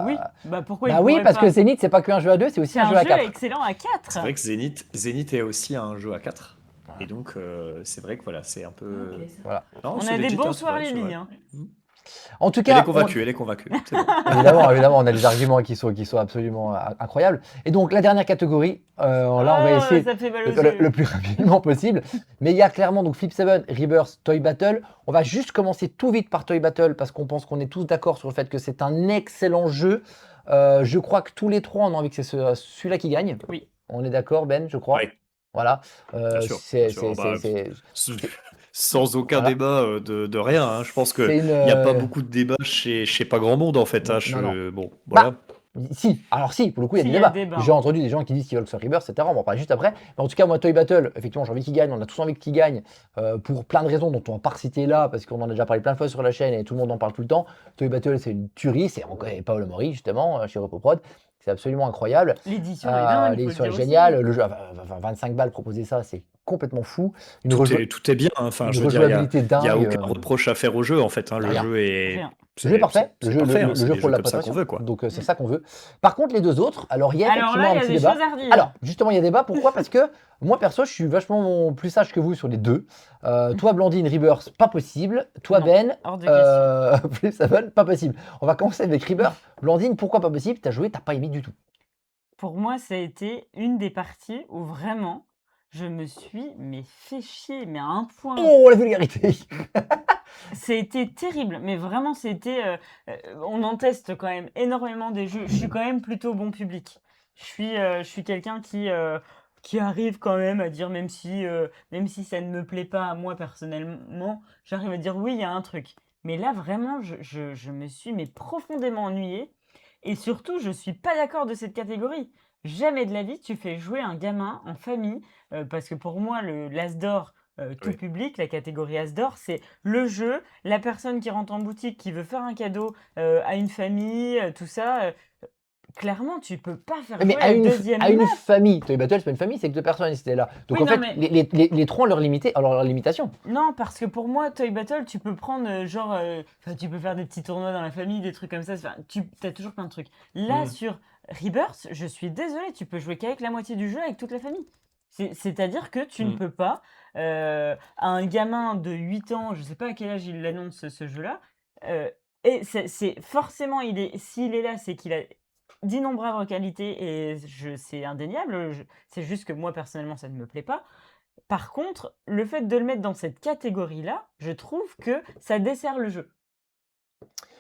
Oui, bah pourquoi il Bah oui, pourrait parce pas que Zenith, c'est pas qu'un jeu à 2, c'est aussi C'est un un jeu à jeu 4. excellent à 4. C'est vrai que Zenith est aussi un jeu à 4. Et donc, c'est vrai que voilà, c'est un peu. Ok, ça. Voilà. Non, On c'est a des legit, bons hein, c'est soirs, vrai, c'est Lily. vrai. Hein. En tout Elle cas, est convaincue, c'est bon. évidemment, on a des arguments qui sont absolument incroyables. Et donc, la dernière catégorie, là, on va essayer Ça fait mal aux le yeux. plus rapidement possible. Mais il y a clairement donc Flip 7, Rebirth, Toy Battle. On va juste commencer tout vite par Toy Battle parce qu'on pense qu'on est tous d'accord sur le fait que c'est un excellent jeu. Je crois que tous les trois, on a envie que c'est celui-là qui gagne. Oui. On est d'accord, Ben, je crois. Oui. Voilà. Bien sûr, C'est- bien sûr. c'est- Bah, c'est- Sans aucun Voilà. débat de rien. Hein. Je pense c'est qu'il une. n'y a pas beaucoup de débats chez pas grand monde en fait. Hein. Non. Bon, voilà. Si, alors si, pour le coup, il y a Si, des il y a débats. débat. J'ai entendu des gens qui disent qu'ils veulent que ce soit Rebirth, etc. On va en parler juste après. Mais en tout cas, moi, Toy Battle, effectivement, j'ai envie qu'il gagne. On a tous envie qu'il gagne pour plein de raisons dont on va pas citer là, parce qu'on en a déjà parlé plein de fois sur la chaîne et tout le monde en parle tout le temps. Toy Battle, c'est une tuerie. C'est encore Paolo Mori, justement, chez Repoprod. c'est absolument incroyable. L'édition est dingue, il faut le L'édition est dire aussi. géniale. Le jeu, 25 balles proposer ça, c'est complètement fou. Une, Tout est bien. Hein. Enfin, une je veux dire, il rejouabilité n'y a dingue. aucun reproche à faire au jeu, en fait. Hein. Le Rien. jeu est. Rien. Le jeu est parfait. C'est Le jeu, parfait, hein, le c'est jeu des pour jeux la comme ça qu'on préparation. veut, quoi. Donc c'est ça qu'on veut. Par contre, les deux autres, alors il y a Alors effectivement là, un il y a petit des débat. choses à redire. Alors, justement, il y a débat. Pourquoi? Parce que moi, perso, je suis vachement plus sage que vous sur les deux. Toi, Blandine, Rebirth, pas possible. Toi, Non, Ben, hors de question. Flip Seven, pas possible. On va commencer avec Rebirth. Blandine, pourquoi pas possible? T'as joué, t'as pas aimé du tout. Pour moi, ça a été une des parties où vraiment, je me suis fait chier, mais à un point. Oh, la vulgarité! C'était terrible, mais vraiment, on en teste quand même énormément des jeux. Je suis quand même plutôt bon public. Je suis quelqu'un qui arrive quand même à dire, même si ça ne me plaît pas à moi personnellement, j'arrive à dire oui, il y a un truc. Mais là, vraiment, je me suis profondément ennuyée. Et surtout, je suis pas d'accord de cette catégorie. Jamais de la vie, tu fais jouer un gamin en famille, parce que pour moi, l'As d'or, tout Oui. public, la catégorie As d'or, c'est le jeu, la personne qui rentre en boutique, qui veut faire un cadeau à une famille, tout ça. Clairement, tu peux pas faire Mais jouer la deuxième à une meuf. famille, Toy Battle, c'est pas une famille, c'est que 2 personnes, c'était là. Donc Oui, en non, fait, mais les trois ont leur limitation. non, parce que pour moi, Toy Battle, tu peux prendre enfin, tu peux faire des petits tournois dans la famille, des trucs comme ça. Enfin, tu as toujours plein de trucs. Là, Mm. sur Rebirth, je suis désolée, tu peux jouer qu'avec la moitié du jeu, avec toute la famille. C'est-à-dire que tu ne Mm. peux pas, un gamin de 8 ans, je sais pas à quel âge il l'annonce ce jeu-là, et c'est forcément, s'il est là, c'est qu'il a d'innombrables qualités et c'est indéniable. C'est juste que moi, personnellement, ça ne me plaît pas. Par contre, le fait de le mettre dans cette catégorie-là, je trouve que ça dessert le jeu.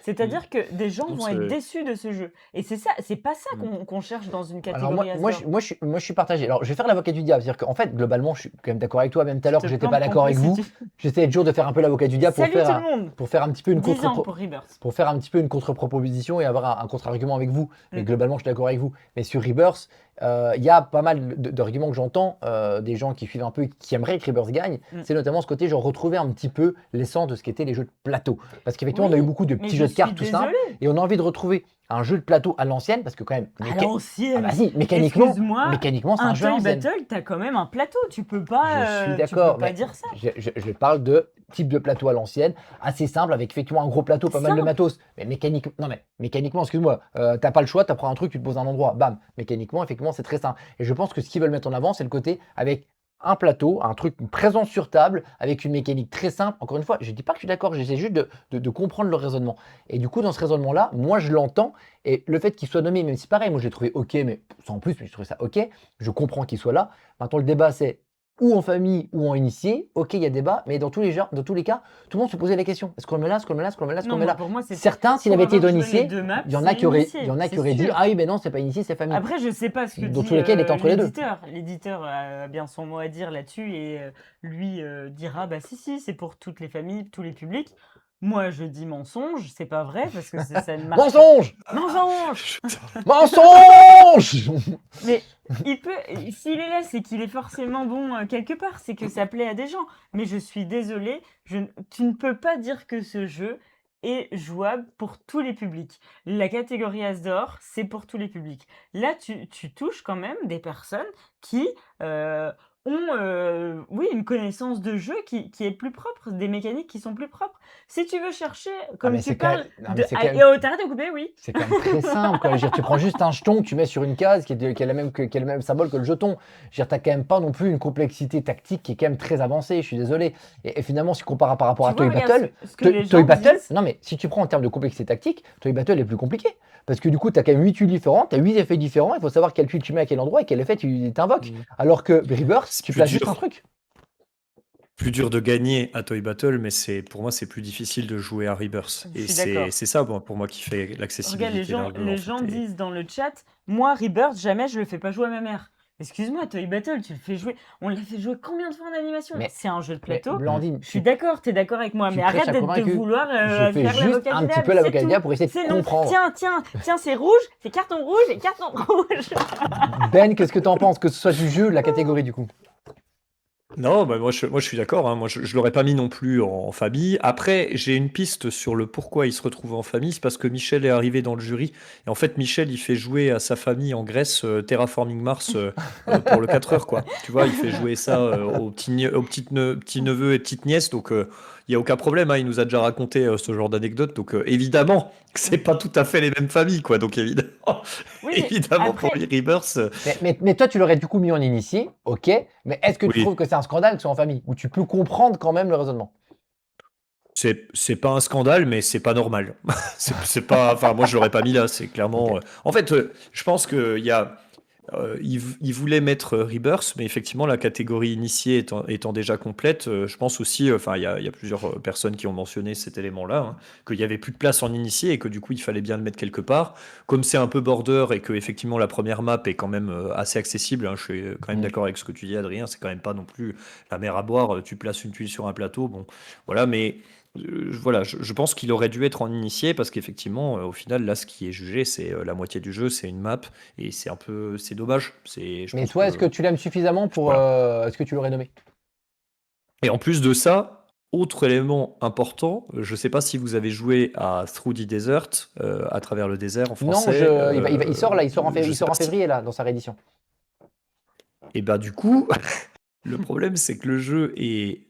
C'est-à-dire que des gens Non, vont être c'est. déçus de ce jeu. Et c'est pas ça Mm. qu'on cherche dans une Alors moi, catégorie As moi, je, d'or. moi, je suis partagé. Alors je vais faire l'avocat du diable. C'est-à-dire qu'en fait, globalement, je suis quand même d'accord avec toi. Même tout à Tu l'heure, te que j'étais plains pas de d'accord avec vous. complicité. J'essayais toujours de faire un peu l'avocat du diable Salut tout le monde! pour faire un petit peu une 10 ans pour Rebirth. pour faire un petit peu une contre-proposition et avoir un contre-argument avec vous. Mais Mm. globalement, je suis d'accord avec vous. Mais sur Rebirth, il y a pas mal d'arguments que j'entends, des gens qui suivent un peu, qui aimeraient que Rebirth gagne. Mm. C'est notamment ce côté, genre, retrouver un petit peu l'essence de ce qu'étaient les jeux de plateau. Parce qu'effectivement, on a eu Oui, beaucoup de mais petits je jeux de cartes, suis tout ça. désolée. Et on a envie de retrouver un jeu de plateau à l'ancienne, parce que quand même, À Ah l'ancienne. bah si, mécaniquement, Excuse-moi, c'est un un jeu à Toy l'ancienne. Battle, t'as quand même un plateau. Tu peux Je pas, suis d'accord, mais dire ça. je parle de type de plateau à l'ancienne, assez simple, avec effectivement un gros plateau, pas mal de Simple. matos. Mais mécaniquement, excuse-moi, t'as pas le choix, t'apprends un truc, tu te poses à un endroit, bam. Mécaniquement, effectivement, c'est très simple. Et je pense que ce qu'ils veulent mettre en avant, c'est le côté avec un plateau, un truc présent sur table, avec une mécanique très simple. Encore une fois, je dis pas que je suis d'accord, j'essaie juste de comprendre leur raisonnement. Et du coup, dans ce raisonnement-là, moi, je l'entends. Et le fait qu'il soit nommé, même si pareil, moi, je l'ai trouvé OK, mais sans plus, mais je trouvais ça OK. Je comprends qu'il soit là. Maintenant, le débat, c'est ou en famille ou en initié. OK, il y a débat, mais dans tous les cas, tout le monde se posait la question. Est-ce qu'on le met là, est-ce qu'on le met là, est-ce qu'on le met là, est-ce qu'on Non, le met moi, là? pour moi, c'est Certains, s'il pour avait été avoir joué les initié, deux maps, il y en a c'est qui auraient initié, dit c'est sûr. ah oui, mais non, c'est pas initié, c'est famille. Après, je sais pas ce que Dans dit tous les cas, il est entre les deux. l'éditeur. L'éditeur a bien son mot à dire là-dessus et lui dira bah si, c'est pour toutes les familles, tous les publics. Moi, je dis mensonge, c'est pas vrai parce que ça ne marche pas. Mensonge! Mensonge! Mensonge! Mais s'il est là, c'est qu'il est forcément bon quelque part, c'est que ça plaît à des gens. Mais je suis désolée, tu ne peux pas dire que ce jeu est jouable pour tous les publics. La catégorie As d'or, c'est pour tous les publics. Là, tu touches quand même des personnes qui ont oui, une connaissance de jeu qui est plus propre, des mécaniques qui sont plus propres. Si tu veux chercher, comme mais tu c'est quand parles même- non, de... mais c'est quand même- Et t'arrêtes de couper, oui. C'est quand même très simple. Quoi. Je veux dire, tu prends juste un jeton que tu mets sur une case qui a le même symbole que le jeton. Je veux dire, t'as quand même pas non plus une complexité tactique qui est quand même très avancée. Je suis désolé. Et finalement, si tu compares par rapport à Tu vois, Toy regarde Battle, ce que les Toy gens Battle, disent. non mais si tu prends en termes de complexité tactique, Toy Battle est plus compliqué. Parce que du coup, tu as quand même 8 tuiles différentes, tu as 8 effets différents, il faut savoir quelle tuile tu mets à quel endroit et quel effet tu t'invoques. Mm. Alors que Rebirth, C'est tu plus places juste dur. un truc. Plus dur de gagner à Toy Battle, mais pour moi, c'est plus difficile de jouer à Rebirth. Je Et suis d'accord. c'est ça, pour moi, qui fait Regarde, l'accessibilité d'un jeu, les en gens fait. Et- disent dans le chat, moi, Rebirth, jamais je le fais pas jouer à ma mère. Excuse-moi, Toy Battle, tu le fais jouer. On l'a fait jouer combien de fois en animation? Mais- C'est un jeu de Mais plateau. Blandine, Je suis d'accord, t'es d'accord avec moi, tu mais prêches arrête à de convaincu. vouloir je fais faire juste l'avocat un du petit diable, peu l'avocat c'est du tout. diable pour essayer C'est de non, comprendre. tiens, c'est rouge, c'est carton rouge et carton rouge. Ben, qu'est-ce que tu en penses? Que ce soit du jeu, de la catégorie du coup? Non, bah, moi je suis d'accord, hein. Moi je l'aurais pas mis non plus en famille. Après, j'ai une piste sur le pourquoi il se retrouve en famille. C'est parce que Michel est arrivé dans le jury. Et en fait, Michel, il fait jouer à sa famille en Grèce Terraforming Mars pour le 4 heures, quoi. Tu vois, il fait jouer ça aux petits neveux et petites nièces. Donc, il n'y a aucun problème, hein. Il nous a déjà raconté ce genre d'anecdote. Donc, évidemment, que c'est pas tout à fait les mêmes familles, quoi. Donc, évidemment, Oui, mais évidemment pour après, les Rebirth, Mais toi, tu l'aurais du coup mis en initié, ok. Mais est-ce que tu trouves oui. que c'est un scandale que ce soit en famille? Ou tu peux comprendre quand même le raisonnement? C'est pas un scandale, mais c'est pas normal. C'est pas, enfin, moi je l'aurais pas mis là. C'est clairement. Ok. En fait, je pense que il voulait mettre Rebirth, mais effectivement la catégorie initiée étant déjà complète, je pense aussi. Enfin, il y a plusieurs personnes qui ont mentionné cet élément-là, hein, qu'il y avait plus de place en initié et que du coup il fallait bien le mettre quelque part. Comme c'est un peu border et que effectivement la première map est quand même assez accessible, hein, je suis quand même Mm. d'accord avec ce que tu dis, Adrien. C'est quand même pas non plus la mer à boire. Tu places une tuile sur un plateau, bon, voilà, mais. Voilà, je pense qu'il aurait dû être en initié parce qu'effectivement, au final, là, ce qui est jugé, c'est la moitié du jeu, c'est une map et c'est dommage. Je Mais pense toi, est-ce que que, tu l'aimes suffisamment pour. voilà. Est-ce que tu l'aurais nommé? Et en plus de ça, autre élément important, je sais pas si vous avez joué à Through the Desert, à travers le désert en Non, français. il sort là, Je il sais sort pas en si. février là, dans sa réédition. Et bah du coup, le problème, c'est que le jeu est.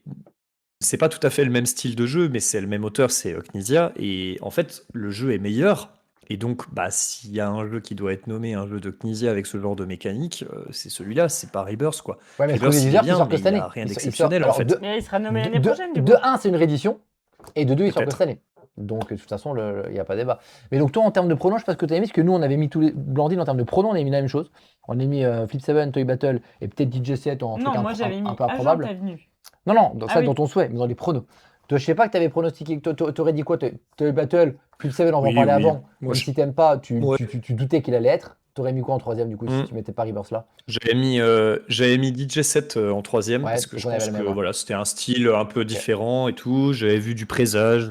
C'est pas tout à fait le même style de jeu, mais c'est le même auteur, c'est Knizia. Et en fait, le jeu est meilleur. Et donc, bah, s'il y a un jeu qui doit être nommé un jeu de Knizia avec ce genre de mécanique, c'est celui-là, c'est pas Rebirth, quoi. Ouais, mais True Rebirth, il est Desert, il bien, sort que mais cette il y année. a rien Il sort. d'exceptionnel, en Alors, fait. mais il sera nommé l'année prochaine, du coup. de 1, c'est une réédition. Et de 2, il sort que cette Peut-être. année. Donc, de toute façon, il n'y a pas débat. Mais donc, toi, en termes de pronos, je sais pas ce que tu as mis, parce que nous, on avait mis tous les. Blandine, en termes de pronos, on a mis la même chose. On a mis Flip 7, Toy Battle et peut-être DJ7 en truc Non, moi j'avais un mis peu Agent improbable. Avenue. Non, non, Ah ça oui, dans ton souhait, mais dans les pronos. Toi, je sais pas que tu avais pronostiqué, t'aurais dit quoi? Toy Battle, Flip 7, on va en Oui, parler oui. avant. Moi, Même si t'aimes pas, tu, ouais. tu, tu, tu doutais qu'il allait être. T'aurais mis quoi en troisième, du coup, si Hmm. tu mettais pas Rebirth là? J'avais mis DJ7 en troisième Ouais, parce que donc je on avait pense la que même, ouais. voilà, c'était un style un peu Ok. différent et tout. J'avais vu du Présage,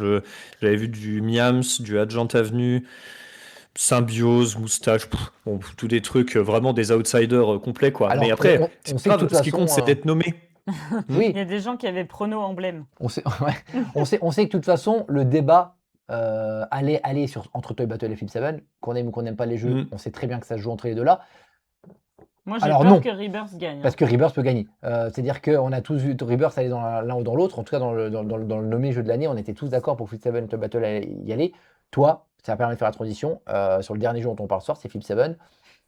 j'avais vu du Miams, du Agent Avenue, Symbiose, Moustache, bon, tous des trucs vraiment des outsiders complets quoi. Mais Alors, après, on c'est sait que pas de toute grave. Ce qui compte, façon, c'est d'être nommé. Hmm. il y oui, a des gens qui avaient prono emblème. on sait, ouais, on sait que de toute façon, le débat allait aller entre Toy Battle et Flip 7, qu'on aime ou qu'on n'aime pas les jeux, Hmm. on sait très bien que ça se joue entre les deux là. Moi j'ai Alors peur non, que Rebirth gagne, parce hein. que Rebirth peut gagner. C'est-à-dire qu'on a tous vu Rebirth aller dans l'un ou dans l'autre, en tout cas dans le nommé jeu de l'année, on était tous d'accord pour Flip 7 Toy Battle y aller. Toi, ça permet de faire la transition. Sur le dernier jeu dont on parle ce soir, c'est Flip 7.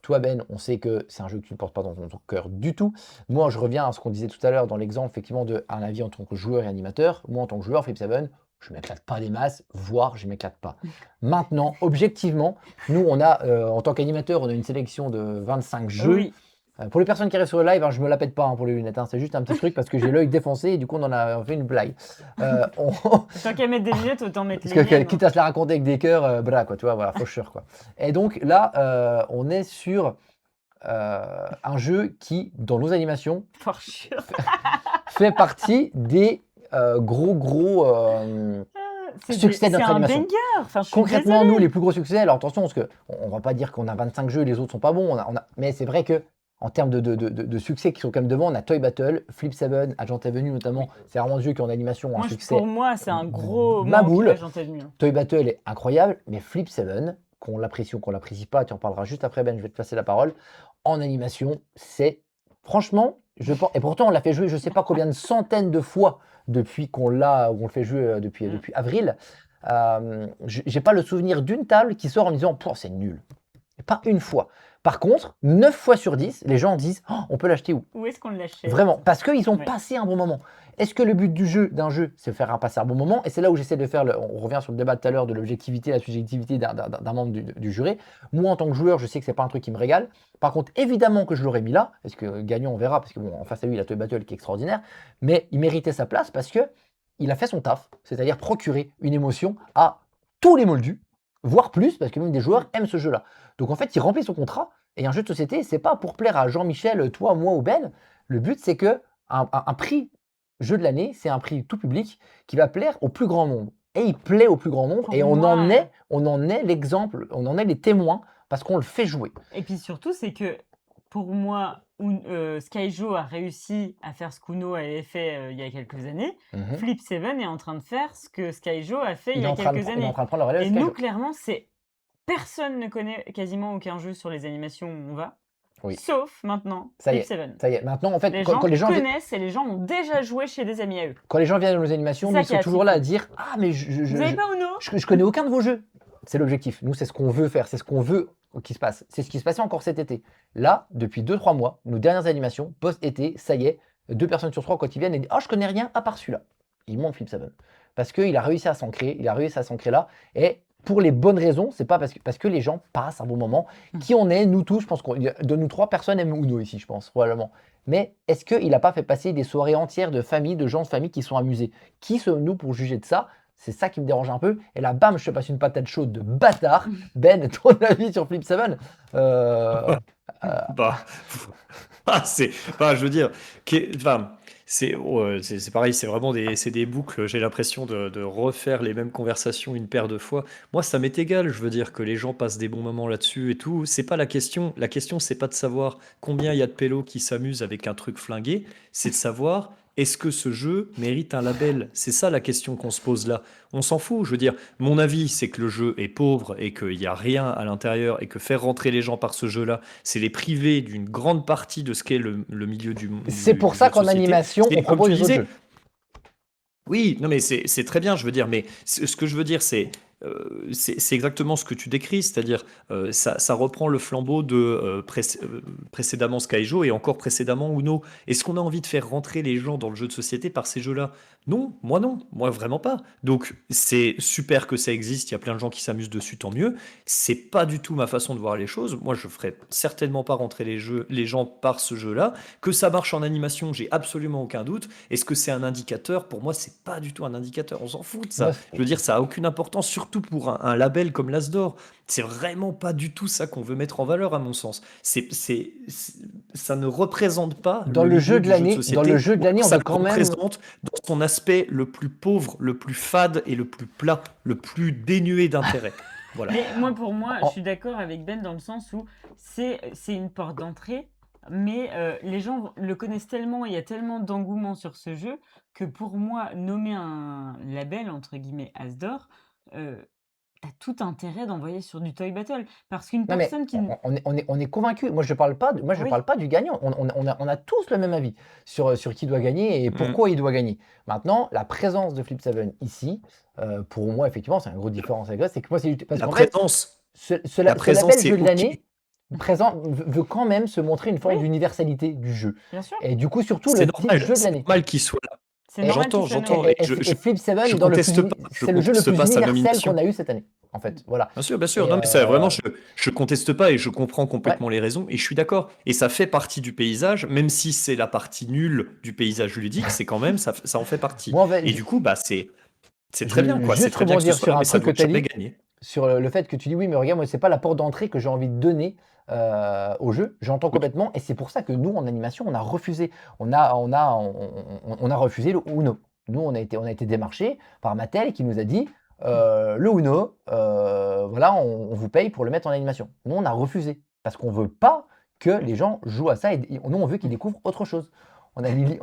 Toi, Ben, on sait que c'est un jeu que tu ne portes pas dans ton cœur du tout. Moi, je reviens à ce qu'on disait tout à l'heure dans l'exemple, effectivement, d'un avis en tant que joueur et animateur. Moi, en tant que joueur, Flip 7, je ne m'éclate pas des masses, voire je ne m'éclate pas. Maintenant, objectivement, nous, on a, en tant qu'animateur, on a une sélection de 25 jeux. Oui, Pour les personnes qui restent sur le live, hein, je me la pète pas pour les lunettes, hein, c'est juste un petit truc parce que j'ai l'œil défoncé et du coup on en a fait une blague. On- tant qu'à mettre des lunettes, autant mettre Parce les que miennes, quitte hein. à se la raconter avec des cœurs, bra, quoi, tu vois, voilà, faucheur, quoi. Et donc là, on est sur un jeu qui, dans nos animations, For sure. fait partie des gros succès de C'est notre un animation. banger. Enfin, je suis Concrètement, désolée. nous, les plus gros succès, alors attention, parce qu'on va pas dire qu'on a 25 jeux et les autres sont pas bons, mais c'est vrai que en termes de succès qui sont quand même devant, on a Toy Battle, Flip 7, Agent Avenue notamment, c'est vraiment des jeux qui en animation ont un succès Pour moi, c'est un gros ma manque, boule. Agent Avenue. Toy Battle est incroyable, mais Flip 7, qu'on l'apprécie ou qu'on l'apprécie pas, tu en parleras juste après, Ben, je vais te passer la parole. En animation, c'est franchement, je pense, et pourtant on l'a fait jouer je sais pas combien de centaines de fois depuis qu'on le fait jouer depuis avril. J'ai pas le souvenir d'une table qui sort en me disant c'est nul. Pas une fois. Par contre, 9 fois sur 10, les gens disent on peut l'acheter où? Où est-ce qu'on l'achète? Vraiment, parce qu'ils ont Ouais. passé un bon moment. Est-ce que le but d'un jeu, c'est de faire passer un bon moment? Et c'est là où j'essaie de faire, on revient sur le débat de tout à l'heure de l'objectivité, la subjectivité d'un membre du jury. Moi, en tant que joueur, je sais que c'est pas un truc qui me régale. Par contre, évidemment que je l'aurais mis là, parce que gagnant, on verra, parce que bon, en face à lui, il a Toy Battle qui est extraordinaire, mais il méritait sa place parce que il a fait son taf, c'est-à-dire procurer une émotion à tous les moldus, voire plus, parce que même des joueurs aiment ce jeu-là. Donc en fait, il remplit son contrat. Et un jeu de société, c'est pas pour plaire à Jean-Michel, toi, moi ou Ben. Le but, c'est que un prix jeu de l'année, c'est un prix tout public qui va plaire au plus grand nombre. Et il plaît au plus grand nombre. Pour Et on moi, en est l'exemple, on en est les témoins parce qu'on le fait jouer. Et puis surtout, c'est que pour moi, Skyjo a réussi à faire ce qu'Uno avait fait il y a quelques années, Mhm. Flip Seven est en train de faire ce que Skyjo a fait il Il y est a en train de, quelques il est en années. train de prendre le relais de Et nous, Skyjo. clairement, personne ne connaît quasiment aucun jeu sur les animations où on va, Oui, sauf maintenant ça y Flip est, Seven. ça y est. Maintenant, en fait, Les quand gens les gens viennent, connaissent et les gens ont déjà joué chez des amis à eux. quand les gens viennent à nos C'est animations, nous, ça ils qui est sont assez toujours là à cool. dire ah mais Vous avez pas Uno? je connais aucun de vos jeux. C'est l'objectif. Nous, c'est ce qu'on veut faire, c'est ce qu'on veut qui se passe. C'est ce qui se passait encore cet été. Là, depuis 2-3 mois, nos dernières animations, post-été, ça y est, 2 personnes sur 3 quand ils viennent et disent ah je connais rien à part celui-là. Ils montent Flip Seven parce qu'il a réussi à s'ancrer, là. Et pour les bonnes raisons, c'est pas parce que les gens passent un bon moment. Qui on est, nous tous, je pense de nous 3 personnes aiment Uno ici, je pense, probablement. Mais est-ce qu'il n'a pas fait passer des soirées entières de famille, de gens de famille qui sont amusés? Qui sommes-nous pour juger de ça? C'est ça qui me dérange un peu. Et là, bam, je te passe une patate chaude de bâtard. Ben, ton avis sur Flip 7 Bah, c'est, je veux dire, c'est pareil, c'est vraiment des boucles. J'ai l'impression de refaire les mêmes conversations une paire de fois. Moi, ça m'est égal. Je veux dire que les gens passent des bons moments là-dessus et tout. C'est pas la question. La question, c'est pas de savoir combien il y a de pélos qui s'amusent avec un truc flingué. C'est de savoir est-ce que ce jeu mérite un label. C'est ça la question qu'on se pose là. On s'en fout. Je veux dire, mon avis, c'est que le jeu est pauvre et qu'il n'y a rien à l'intérieur et que faire rentrer les gens par ce jeu-là, c'est les priver d'une grande partie de ce qu'est le milieu C'est pour du ça jeu de qu'en société. animation, C'est on comme propose tu des autres disais. jeux. Oui, non mais c'est très bien, je veux dire, mais ce que je veux dire, c'est exactement ce que tu décris, c'est-à-dire ça reprend le flambeau de précédemment Skyjo et encore précédemment Uno. Est-ce qu'on a envie de faire rentrer les gens dans le jeu de société par ces jeux-là? Non, moi vraiment pas. Donc c'est super que ça existe, il y a plein de gens qui s'amusent dessus, tant mieux. C'est pas du tout ma façon de voir les choses. Moi, je ferais certainement pas rentrer les gens par ce jeu-là. Que ça marche en animation, j'ai absolument aucun doute. Est-ce que c'est un indicateur? Pour moi, c'est pas du tout un indicateur. On s'en fout de ça. Moi, Je veux dire, ça a aucune importance, surtout pour un label comme l'As d'Or. C'est vraiment pas du tout ça qu'on veut mettre en valeur, à mon sens. Ça ne représente pas dans le le jeu milieu de du jeu de l'année, société. on Ça veut le quand même. représente dans son aspect le plus pauvre, le plus fade et le plus plat, le plus dénué d'intérêt. Voilà. Mais pour moi, je En- suis d'accord avec Ben dans le sens où c'est une porte d'entrée, mais les gens le connaissent tellement, il y a tellement d'engouement sur ce jeu que pour moi, nommer un label entre guillemets As d'or, t'as tout intérêt d'envoyer sur du Toy Battle parce qu'une Non mais personne qui on est convaincu. Moi je parle pas, je oui, parle pas du gagnant. On a tous le même avis sur qui doit gagner et Mm. pourquoi il doit gagner. Maintenant, la présence de Flip 7 ici, pour moi effectivement, c'est une grosse différence avec ça. C'est que moi c'est parce La qu'en fait, présence, ce la présence, label c'est jeu de ok. l'année veut quand même se montrer une forme oui, d'universalité du jeu. bien sûr, Et du coup surtout le type jeu de C'est l'année. normal qu'il soit là. c'est normal qu'il soit J'entends, nommé. et Et Flip 7 je est dans conteste pas, c'est le jeu le plus sa universel nomination. qu'on a eu cette année. En fait, voilà. Bien sûr, bien sûr. Et, Non, mais ça, vraiment, je conteste pas et je comprends complètement les raisons et je suis d'accord. Et ça fait partie du paysage, même si c'est la partie nulle du paysage ludique, c'est quand même, ça en fait partie. moi, en fait, Et du coup, c'est je très bien, veux quoi. C'est juste très bien que ce rebondir soit sur là, un mais ça truc que doit tu as jamais dit, gagner. sur le fait que tu dis oui, mais regarde, moi, c'est pas la porte d'entrée que j'ai envie de donner au jeu. J'entends Oui. complètement, et c'est pour ça que nous, en animation, on a refusé. On a refusé le Uno. Nous, on a été démarchés par Mattel qui nous a dit le Uno, voilà, on vous paye pour le mettre en animation. Nous, on a refusé parce qu'on veut pas que les gens jouent à ça et nous, on veut qu'ils découvrent autre chose. On a Lily,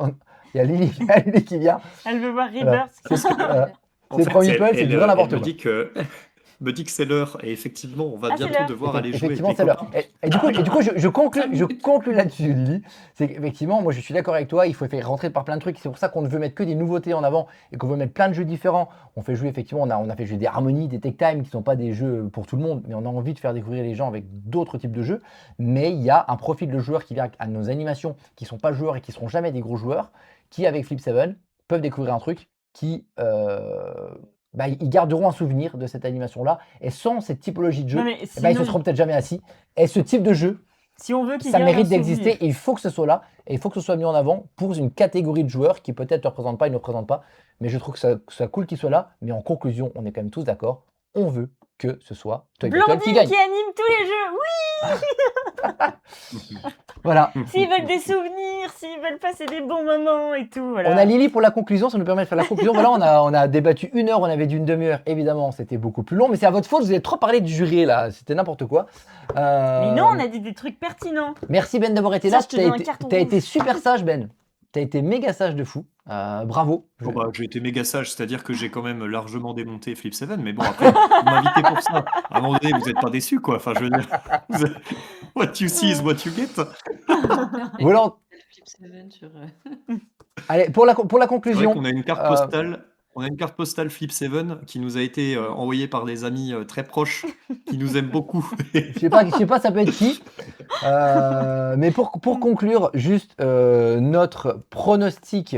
il y a Lily, Lily qui vient. Elle veut voir Voilà. Rebirth. En C'est fait, 3000 points, c'est du vrai n'importe me quoi. dit que c'est l'heure et effectivement, on va Ah, c'est bientôt l'heure. devoir aller jouer avec Effectivement, les c'est l'heure. copains. Et du coup, je conclus là-dessus, Lily. C'est qu'effectivement, moi, je suis d'accord avec toi. Il faut faire rentrer par plein de trucs. C'est pour ça qu'on ne veut mettre que des nouveautés en avant et qu'on veut mettre plein de jeux différents. On fait jouer, effectivement, on a fait jouer des Harmony, des Tech Time qui ne sont pas des jeux pour tout le monde, mais on a envie de faire découvrir les gens avec d'autres types de jeux. Mais il y a un profil de joueurs qui vient à nos animations qui ne sont pas joueurs et qui ne seront jamais des gros joueurs, qui, avec Flip 7, peuvent découvrir un truc qui. Ils garderont un souvenir de cette animation-là. Et sans cette typologie de jeu, Non, mais ils ne se sinon, seront peut-être jamais assis. Et ce type de jeu, si on veut qu'il ça garde un mérite d'exister souvenir, et il faut que ce soit là. Et il faut que ce soit mis en avant pour une catégorie de joueurs qui peut-être ne représentent pas, ils ne représentent pas. Mais je trouve que ça cool qu'il soit là. Mais en conclusion, on est quand même tous d'accord. On veut que ce soit Toy Battle qui Blandine gagne. qui anime tous les jeux, oui. Voilà. S'ils veulent des souvenirs, s'ils veulent passer des bons moments et tout, voilà. On a Lily pour la conclusion, ça nous permet de faire la conclusion. Voilà, on a débattu 1 heure, on avait dit une demi-heure. Évidemment, c'était beaucoup plus long, mais c'est à votre faute, vous avez trop parlé du jury là, c'était n'importe quoi. Mais non, on a dit des trucs pertinents. Merci Ben d'avoir été Ça, là. je te donne un carton T'as été rouge. super sage Ben. T'as été méga sage de fou. Bravo. Bon, bah, j'ai été méga sage, c'est-à-dire que j'ai quand même largement démonté Flip 7, mais bon, après, vous m'invitez pour ça. À un moment donné, vous n'êtes pas déçus, quoi. Enfin, je veux dire, what you see is what you get. Voilà. Flip 7 sur. Allez, pour la C'est vrai conclusion. qu'on a une carte postale. On a une carte postale Flip 7 qui nous a été envoyée par des amis très proches qui nous aiment beaucoup. Je sais pas, ça peut être qui. Mais pour conclure, juste notre pronostic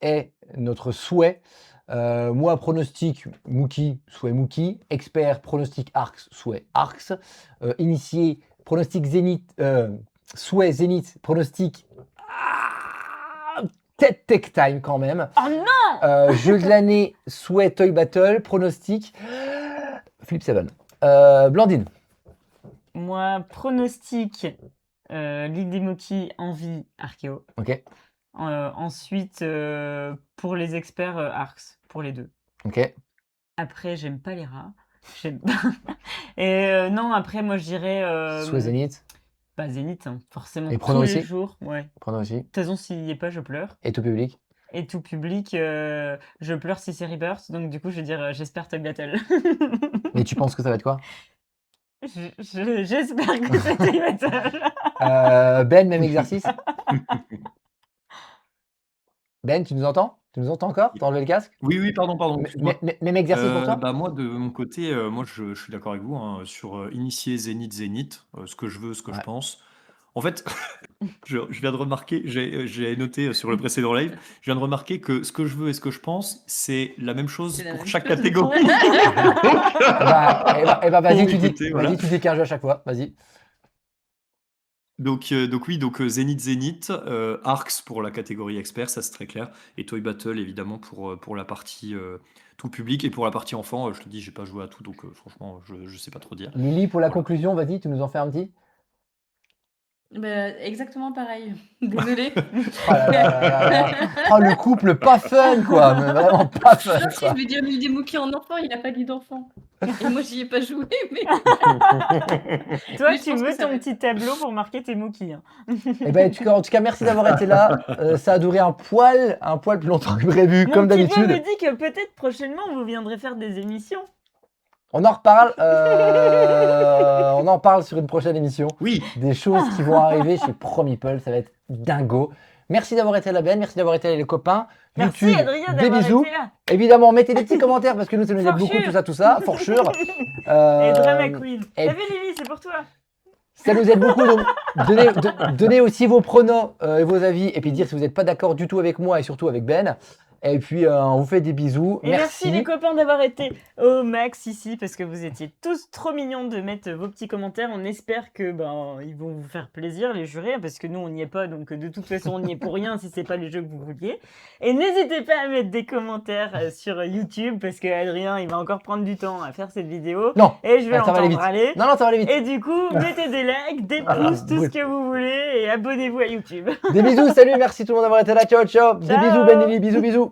est notre souhait. Moi, pronostic Mookie, souhait Mookie. Expert, pronostic Arx, souhait Arx. Initié, pronostic Zénith, souhait Zénith, pronostic Tech Tech Time quand même. Oh non! Jeu de l'année, souhait Toy Battle, pronostic Flip 7. Blandine. Moi, pronostic Ligue des Moquis, envie, Archéo. Ok, Ensuite, pour les experts, Arx, pour les deux. ok. Après, j'aime pas les rats. J'aime pas. Et non, après, moi, je dirais Souhait Zénith, bah, Zénith, hein, forcément, Et tous pronos les aussi jours. Ouais. De prenons aussi. toute façon, s'il y est pas, je pleure. Et tout public. Et tout public, je pleure si c'est Rebirth. Donc, du coup, je vais dire j'espère Tug Battle. Mais tu penses que ça va être quoi? J'espère que c'est Tug Battle. Ben, même exercice. Ben, tu nous entends? Tu nous entends encore? T'as enlevé le casque? Oui, pardon, excuse-moi. Même exercice pour toi? Bah, moi, de mon côté, moi, je suis d'accord avec vous hein, sur initier Zénith, ce que je veux, ce que je Ouais. pense. En fait, je viens de remarquer, j'ai noté sur le précédent live, je viens de remarquer que ce que je veux et ce que je pense, c'est la même chose C'est la pour même chaque chose. catégorie. Vas-y, Bon, tu dis, écoutez, voilà. vas-y, tu dis qu'un jeu à chaque fois. Vas-y. Donc Zénith, Arx pour la catégorie expert, ça c'est très clair, et Toy Battle évidemment pour la partie tout public, et pour la partie enfant, je te dis, j'ai pas joué à tout, donc franchement, je sais pas trop dire. Lily, pour la Voilà. conclusion, vas-y, tu nous en fais un petit? Bah, exactement pareil. Désolée. Oh là là là là. Oh, le couple pas fun, quoi. Mais vraiment pas fun, Non, si, quoi. je vais dire lui des moquis en enfant, il a pas dit d'enfant. Et moi, j'y ai pas joué, mais. Toi, Mais je tu pense que veux ça ton va être- petit tableau pour marquer tes Mookies. Hein. Eh ben, en tout cas, merci d'avoir été là. Ça a duré un poil plus longtemps que prévu, Mon comme petit doigt d'habitude. me dit que peut-être prochainement, vous viendrez faire des émissions. On en reparle. On en parle sur une prochaine émission. Oui, Des choses qui vont arriver chez ProMeeple, ça va être dingo. Merci d'avoir été là, Ben. Merci d'avoir été là, les copains. Merci YouTube, Adrien des d'avoir bisous. été là. Évidemment, mettez des petits commentaires parce que nous, ça nous aide beaucoup, Forchure. tout ça, forchure. Et Drama Queen. et T'as vu Lily, c'est pour toi. Ça nous aide beaucoup, donc donnez aussi vos pronos et vos avis, et puis dire si vous n'êtes pas d'accord du tout avec moi et surtout avec Ben. Et puis, on vous fait des bisous. Et merci les copains d'avoir été au max ici parce que vous étiez tous trop mignons de mettre vos petits commentaires. On espère que ils vont vous faire plaisir les jurés parce que nous on n'y est pas, donc de toute façon on n'y est pour rien si c'est pas les jeux que vous vouliez. Et n'hésitez pas à mettre des commentaires sur YouTube parce que Adrien il va encore prendre du temps à faire cette vidéo. Non, Et je vais ça va aller vite. l'entendre aller. Non, ça va aller vite. Et du coup, mettez des likes, des Voilà, pouces, tout oui. ce que vous voulez et abonnez-vous à YouTube. Des bisous, salut, merci tout le monde d'avoir été là. Ciao, ciao. Des Ciao. bisous, Ben Lily, bisous, bisous.